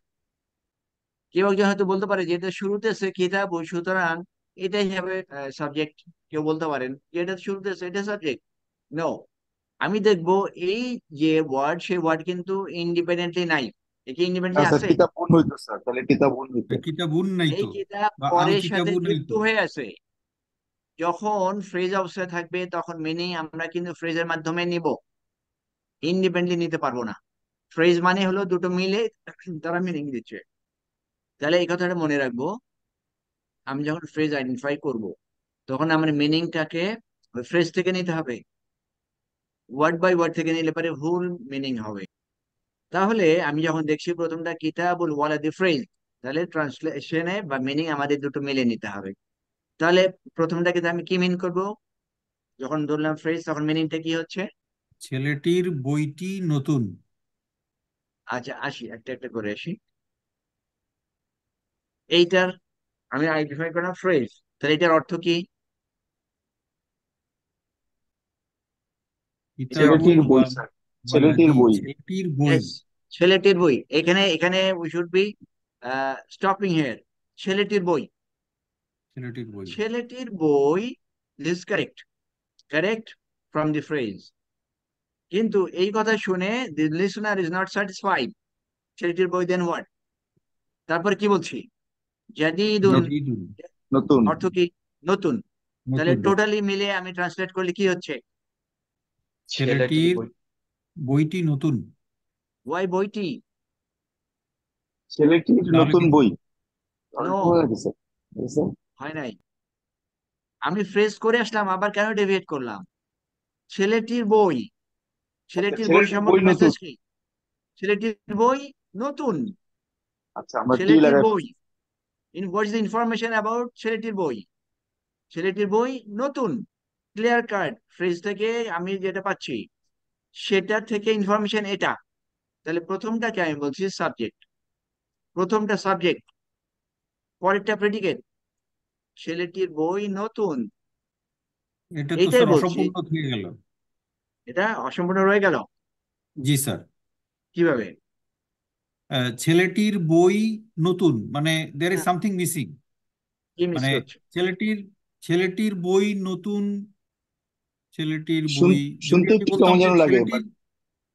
কেউ একজন হয়তো বলতে পারে যে এটা শুরুতে আছে কিতাব, সুতরাং এটাই হবে সাবজেক্ট। কেউ বলতে পারেন যে এটা শুরুতে আছে এটা সাবজেক্ট। নো, আমি দেখবো এই যে ওয়ার্ড, সেই ওয়ার্ড কিন্তু ইন্ডিপেন্ডেন্টলি নাই। একে না ইন্ডিপেন্ডেন্টলি স্যার, আছে? কিতাবুন হইতো স্যার, তাহলে কিতাবুন হইতো। কিতাবুন নাই এই তো, কিতাব বা আল পরের সাথে কিতাবুন নাই যুক্ত তো। হয়ে আছে। যখন ফ্রেজ অবস্থায় থাকবে তখন মিনিং আমরা কিন্তু ফ্রেজের মাধ্যমে নিব, ইন্ডিপেন্ডেন্টলি নিতে পারবো না। ফ্রেজ মানে হলো দুটো মিলে তারা মিনিং দিচ্ছে। তাহলে এই কথাটা মনে রাখবো, আমি যখন ফ্রেজ আইডেন্টিফাই করব তখন আমার মিনিংটাকে ওই ফ্রেজ থেকে নিতে হবে। ওয়ার্ড বাই ওয়ার্ড থেকে নিলে পরে ভুল মিনিং হবে। তাহলে আমি যখন দেখছি প্রথমটা কিতাবুল ওয়ালাদি ফ্রেজ, তাহলে ট্রান্সলেশনে বা মিনিং আমাদের দুটো মিলে নিতে হবে। তাহলে প্রথমটাকে আমি কি মিন করব? যখন ধরলাম ফ্রেজ, তখন মিনিংটা কি হচ্ছে? ছেলেটির বইটি নতুন। আচ্ছা, আসি একটা একটা করে আসি। এইটার আমি আইডেন্টিফাই করলাম ফ্রেজ, তাহলে এটার অর্থ কি? এটার অর্থ কিতাবুল ছেলেটির বই স্যার, ছেলেটির ওয়ালাদি, বই। ছেলেটির বই। ইয়েস, ছেলেটির বই। এখানে এখানে we should be stopping here. ছেলেটির বই, ছেলেটির বই। ছেলেটির বই is correct, correct from the phrase. কিন্তু এই কথা শুনে দি লিসনার ইজ নট স্যাটিসফাইড। ছেলেটির বই দেন হোয়াট? তারপর কি বলছি? জাদিদুন, নত- জাদিদুন, নতুন। অর্থ কি? নতুন। তাহলে নতুন। টোটালি মিলে আমি ট্রান্সলেট করলে কি হচ্ছে? ছেলেটির ছেলেটির বই, বইটি নতুন। ওয়াই বইটি? ছেলেটির তাহলে নতুন কি? বই। নো, অল্প হয়ে গেছে স্যার। হয় নাই। আমি ফ্রেজ করে আসলাম, আবার কেন ডেভিয়েট করলাম? ছেলেটির বই, আচ্ছা, ছেলেটির বই ছেলেটির বই সম্পর্কে নতুন। মেসেজ কি? ছেলেটির বই নতুন। আচ্ছা, আমরা টি ছেলেটির লাগাই বই, ফেলছি। What is the information about ছেলেটির বই? ছেলেটির বই নতুন। ক্লিয়ার কাট ফ্রেজ থেকে আমি যেটা পাচ্ছি সেটা থেকে ইনফরমেশন এটা। তাহলে প্রথমটাকে আমি বলছি সাবজেক্ট, প্রথমটা সাবজেক্ট, পরেরটা প্রেডিকেট। ছেলেটির বই নতুন, এটা তো এইটাই স্যার বলছি। অসম্পূর্ণ থেকে গেল। এটা অসম্পূর্ণ রয়ে গেল জি স্যার। কিভাবে? ছেলেটির বই নতুন মানে দেয়ার ইজ হ্যাঁ, সামথিং মিসিং। কি মিস মানে করছে? ছেলেটির ছেলেটির বই নতুন, ছেলেটির বই। যদি শুনতে আমি একটু বলতাম কেমন যে যেন লাগে, ছেলেটির, বাট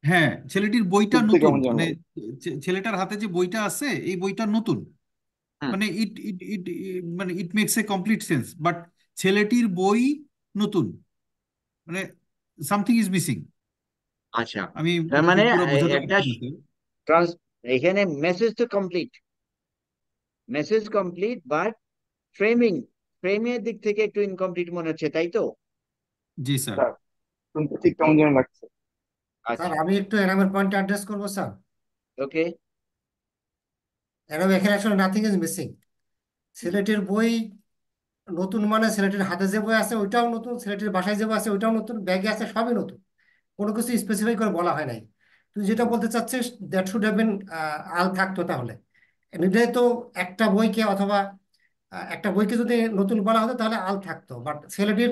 হ্যাঁ ছেলেটির বইটা শুনতে নতুন কেমন যেন মানে লাগে। ছেলেটার হাতে যে বইটা আছে এই বইটা নতুন, হুম, মানে ইট ইট ইট মানে it makes a complete sense. But ছেলেটির বই নতুন মানে সামথিং ইজ মিসিং। আচ্ছা। আমি তার মানে পুরো বোঝাতে একটা পারছি না স্যার। ট্রান্স, এখানে মেসেজ তো complete, message complete, but framing, ফ্রেমের দিক থেকে একটু ইনকমপ্লিট মনে হচ্ছে, তাই তো? জি স্যার। স্যার, শুনতে ঠিক কেমন যেন লাগছে। স্যার আচ্ছা, আমি একটু এনামের পয়েন্টটা অ্যাড্রেস করবো স্যার। ওকে। এনাম এখানে আসলে নাথিং ইজ মিসিং। ছেলেটির বই নতুন মানে ছেলেটির হাতে যে বই আছে ওইটাও নতুন, ছেলেটির বাসায় যে বই আছে ওইটাও নতুন, ব্যাগে আছে সবই নতুন। কোনো কিছু স্পেসিফাই করে বলা হয় নাই। তুই যেটা বলতে চাচ্ছিস দ্যাট শুড হ্যাভ বিন আল থাকতো তাহলে। এমনিতে তো একটা বইকে অথবা একটা বইকে যদি নতুন বলা হতো তাহলে আল থাকতো, বাট ছেলেটির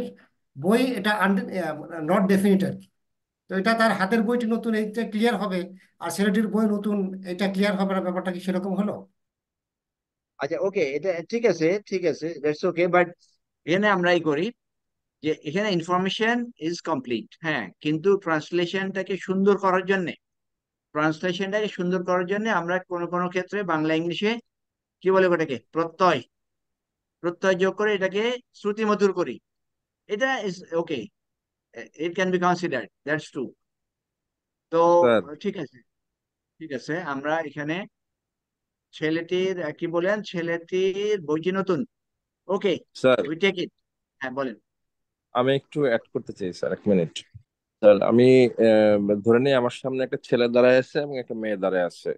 বই এটা নট ডেফিনিট আর কি। তো এটা তার হাতের বইটি নতুন এইটা ক্লিয়ার হবে, আর ছেলেটির বই নতুন এটা ক্লিয়ার হবে না, ব্যাপারটা কি সেরকম হলো? আচ্ছা, ওকে, এটা ঠিক আছে, ঠিক আছে, দ্যাটস ওকে। বাট এখানে আমরাই করি যে এখানে ইনফরমেশন ইজ কমপ্লিট, হ্যাঁ, কিন্তু ট্রান্সলেশনটাকে সুন্দর করার জন্য, ট্রান্সলেশনটাকে সুন্দর করার জন্য আমরা কোনো কোনো ক্ষেত্রে বাংলা ইংলিশে কি বলে ওটাকে, প্রত্যয়, প্রত্যয় যোগ করে এটাকে শ্রুতিমধুর করি। এটা is okay, it can be considered, that's true. তো স্যার ঠিক আছে, ঠিক আছে, আমরা এখানে ছেলেটির কি বলেন, ছেলেটির বইটি নতুন, ওকে, স্যার উই টেক ইট। হ্যাঁ, বলেন। আমি একটু অ্যাড করতে চাই স্যার, 1 মিনিট। স্যার আমি ধরে নিই আমার সামনে একটা ছেলে দাঁড়ায় আছে এবং একটা মেয়ে দাঁড়ায় আছে,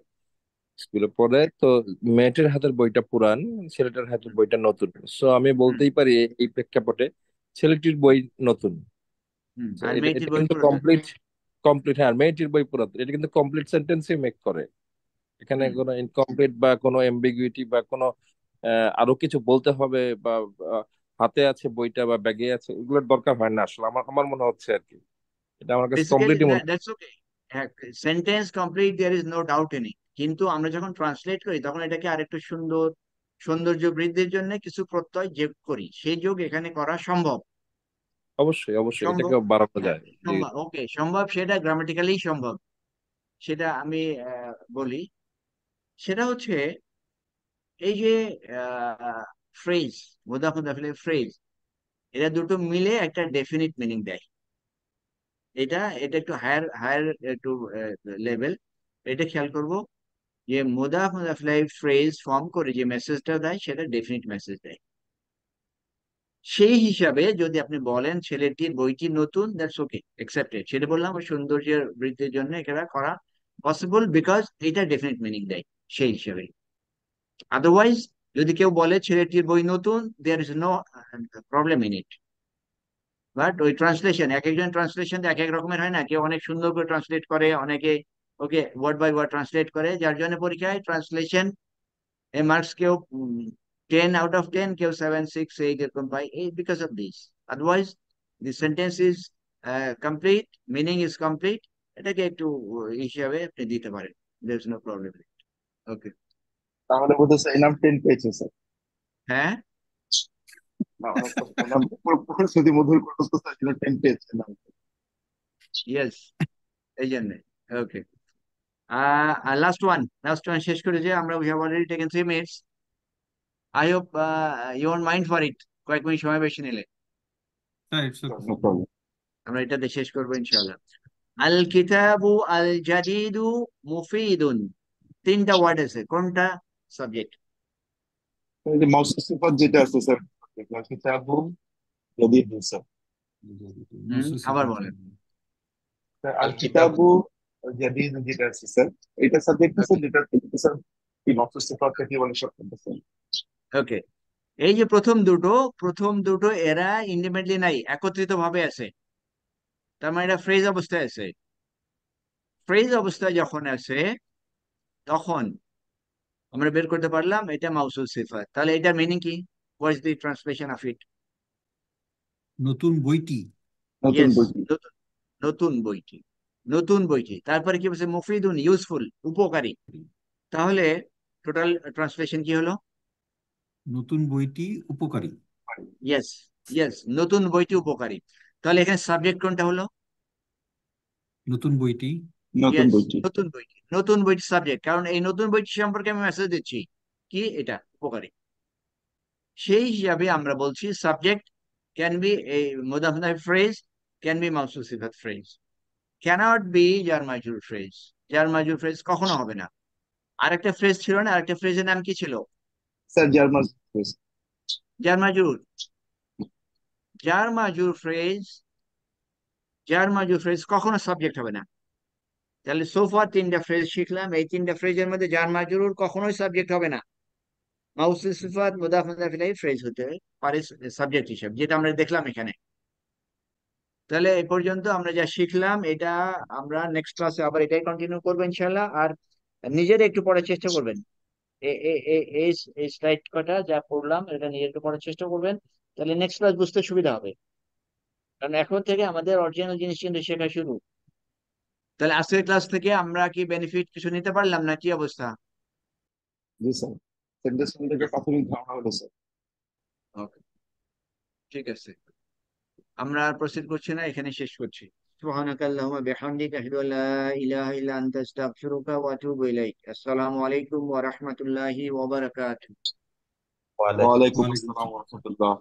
স্কুলে পড়ে তো। মেয়েটার হাতের বইটা পুরান, ছেলেটার হাতের বইটা নতুন। সো আমি হুম, বলতেই পারি এই প্রেক্ষাপটে ছেলেটির বই নতুন। হুম, So আর এটা মেয়েটির এটা বই কিন্তু পুরাতন। কমপ্লিট, কমপ্লিট হ্যাঁ মেয়েটির বই পুরাতন, এটা কিন্তু কমপ্লিট সেন্টেন্সই মেক করে। এখানে হুম। কোনো ইনকমপ্লিট বা কোনো এমবিগুইটি বা কোনো আরো কিছু বলতে হবে বা আহ, হাতে আছে বইটা বা ব্যাগে আছে এগুলোর দরকার হয় না আসলে, আমার আমার মনে হচ্ছে আর কি। এটা আমার কাছে বেসিক্যালি কমপ্লিটই মনে দ্যাটস ওকে, হ্যাঁ, sentence complete, there is no doubt in it. কিন্তু আমরা যখন ট্রান্সলেট করি তখন এটাকে আরেকটু সুন্দর, সৌন্দর্য বৃদ্ধির জন্য কিছু প্রত্যয় যোগ করি, সেই যোগ এখানে করা সম্ভব। অবশ্যই অবশ্যই সম্ভব, এটাকে বাড়ানো হ্যাঁ যায়। জি। সম্ভব, ওকে সম্ভব, সেটা গ্রামাটিক্যালি সম্ভব। সেটা আমি বলি, সেটা হচ্ছে এই যে ফ্রেজ, মুদাফ মুদাফিলের ফ্রেজ, এরা দুটো মিলে একটা ডেফিনিট মিনিং দেয়। এটা এটা একটু হায়ার হায়ার একটু লেভেল। এটা খেয়াল করব যে মুদাফ মুদাফিলাই ফ্রেজ ফর্ম করে যে মেসেজটা দেয় সেটা ডেফিনিট মেসেজ দেয়। সেই হিসাবে যদি আপনি বলেন ছেলেটির বইটি নতুন, দ্যাটস ওকে, অ্যাকসেপ্টেড। সেটা বললাম ওই সৌন্দর্যের বৃদ্ধির জন্য এটা করা পসিবল, বিকজ এটা ডেফিনিট মিনিং দেয় সেই হিসাবে। আদারওয়াইজ যদি কেউ বলে ছেলেটির বই নতুন, there is no problem in it. But ওই ট্রান্সলেশন, এক একজন ট্রান্সলেশন এক এক রকমের হয় না, কেউ অনেক সুন্দর করে ট্রান্সলেট করে, অনেকে ওকে ওয়ার্ড বাই ওয়ার্ড ট্রান্সলেট করে, যার জন্য পরীক্ষায় ট্রান্সলেশন এ মার্কস কেউ 10 out of 10, কেউ 7, 6, 8 এরকম পায়, এই because of this. Otherwise the sentence is complete, meaning is complete. এটাকে একটু হিসাবে আপনি দিতে পারেন, দের ইজ নো প্রবলেম। ওকে, তাহলে বোধহয় স্যার এনাম 10 পেয়েছে স্যার। হ্যাঁ এনাম যদি মধুর করতো তো স্যার 10 পেয়েছে এনাম। ইয়েস, এই জন্য। ওকে, লাস্ট ওয়ান শেষ করে যে আমরা we have already taken 3 minutes। I hope you won't mind for it, কয়েক মিনিট সময় বেশি নিলে sir it's okay. No problem. আমরা এটাতে শেষ করবো ইনশাল্লাহ। আল কিতাবু আল জাদিদু মুফিদুন, 3টা ওয়ার্ড আছে, কোনটা সাবজেক্ট? এই যে মাউস সিফাত যেটা আছে স্যার, কিতাবু যদি স্যার, আবার বলেন। আল কিতাবু জাদিদ যেটা আছে স্যার, এটা সাবজেক্ট আছে, ওকে, যেটা স্যার কি মাউস সিফাতটা কি বলে সব করতেছে। ওকে, এই যে প্রথম দুটো এরা ইন্ডিপেন্ডেন্টলি নাই, একত্রিত ভাবে আছে। তার মানে এটা ফ্রেজ অবস্থায় আছে। ফ্রেজ অবস্থায় যখন আছে তখন আমরা বের করতে পারলাম এটা মাউসুল সিফাত। তাহলে এটার মিনিং কি? What is the translation of it? নতুন বইটি। নতুন ইয়েস, বইটি। নতুন, নতুন বইটি, নতুন বইটি। তারপরে কি বলছে? মুফিদুন, ইউজফুল, উপকারী। তাহলে টোটাল ট্রান্সলেশন কি হলো? নতুন বইটি উপকারী। ইয়েস, ইয়েস, নতুন বইটি উপকারী। তাহলে এখানে সাবজেক্ট কোনটা হলো? নতুন বইটি। নতুন ইয়েস, বইটি। নতুন বইটি, নতুন বইটি সাবজেক্ট, কারণ এই নতুন বইটি সম্পর্কে আমি মেসেজ দিচ্ছি কি এটা উপকারী। সেই হিসাবে আমরা বলছি সাবজেক্ট ক্যান বি এই মুদাফ ফ্রেজ, ক্যান বি মাউসুল সিফাত ফ্রেজ, ক্যানট বি জার মাজরুর ফ্রেজ। জার মাজরুর ফ্রেজ কখনো হবে না। আরেকটা ফ্রেজ ছিল না, আরেকটা ফ্রেজের নাম কি ছিল? স্যার জার্মান। জার মাজরুর। জার মাজরুর ফ্রেজ, জার মাজরুর ফ্রেজ কখনো সাবজেক্ট হবে না। তাহলে সোফার 3টা ফ্রেজ শিখলাম, এই 3টা ফ্রেজের মধ্যে জার মাজরুর কখনোই সাবজেক্ট হবে না। মাউসুল সিফাত মুদাফ মুদাফ ইলাইহি ফ্রেজ হতে পারে সাবজেক্ট হিসেবে, যেটা আমরা দেখলাম এখানে। তাহলে এই পর্যন্ত আমরা যা শিখলাম এটা আমরা নেক্সট ক্লাসে আবার এটাই কন্টিনিউ করবো ইনশাল্লাহ। আর নিজের একটু পড়ার চেষ্টা করবেন, এই এই স্লাইড কটা যা পড়লাম এটা নিজে একটু পড়ার চেষ্টা করবেন, তাহলে নেক্সট ক্লাস বুঝতে সুবিধা হবে। কারণ এখন থেকে আমাদের অরিজিনাল জিনিস কিন্তু শেখা শুরু। তাহলে আজকের ক্লাস থেকে আমরা কি বেনিফিট কিছু নিতে পারলাম না, কি অবস্থা? জি স্যার, সেন্টেন্স থেকে প্রাথমিক ধারণা হলো স্যার। ওকে, ঠিক আছে, আমরা আর প্রসিড করছি না, এখানে শেষ করছি। সুবহানাকা আল্লাহুম্মা বিহামদিকা আশহাদু আল্লা ইলাহা ইল্লা আনতা আস্তাগফিরুকা ওয়া আতুবু ইলাইক। আসসালামু আলাইকুম ওয়া রাহমাতুল্লাহি ওয়া বারাকাতুহু। ওয়ালাইকুম ওয়ালাইকুম আসসালাম আসসালাম। ওয়া রাহমাতুল্লাহ।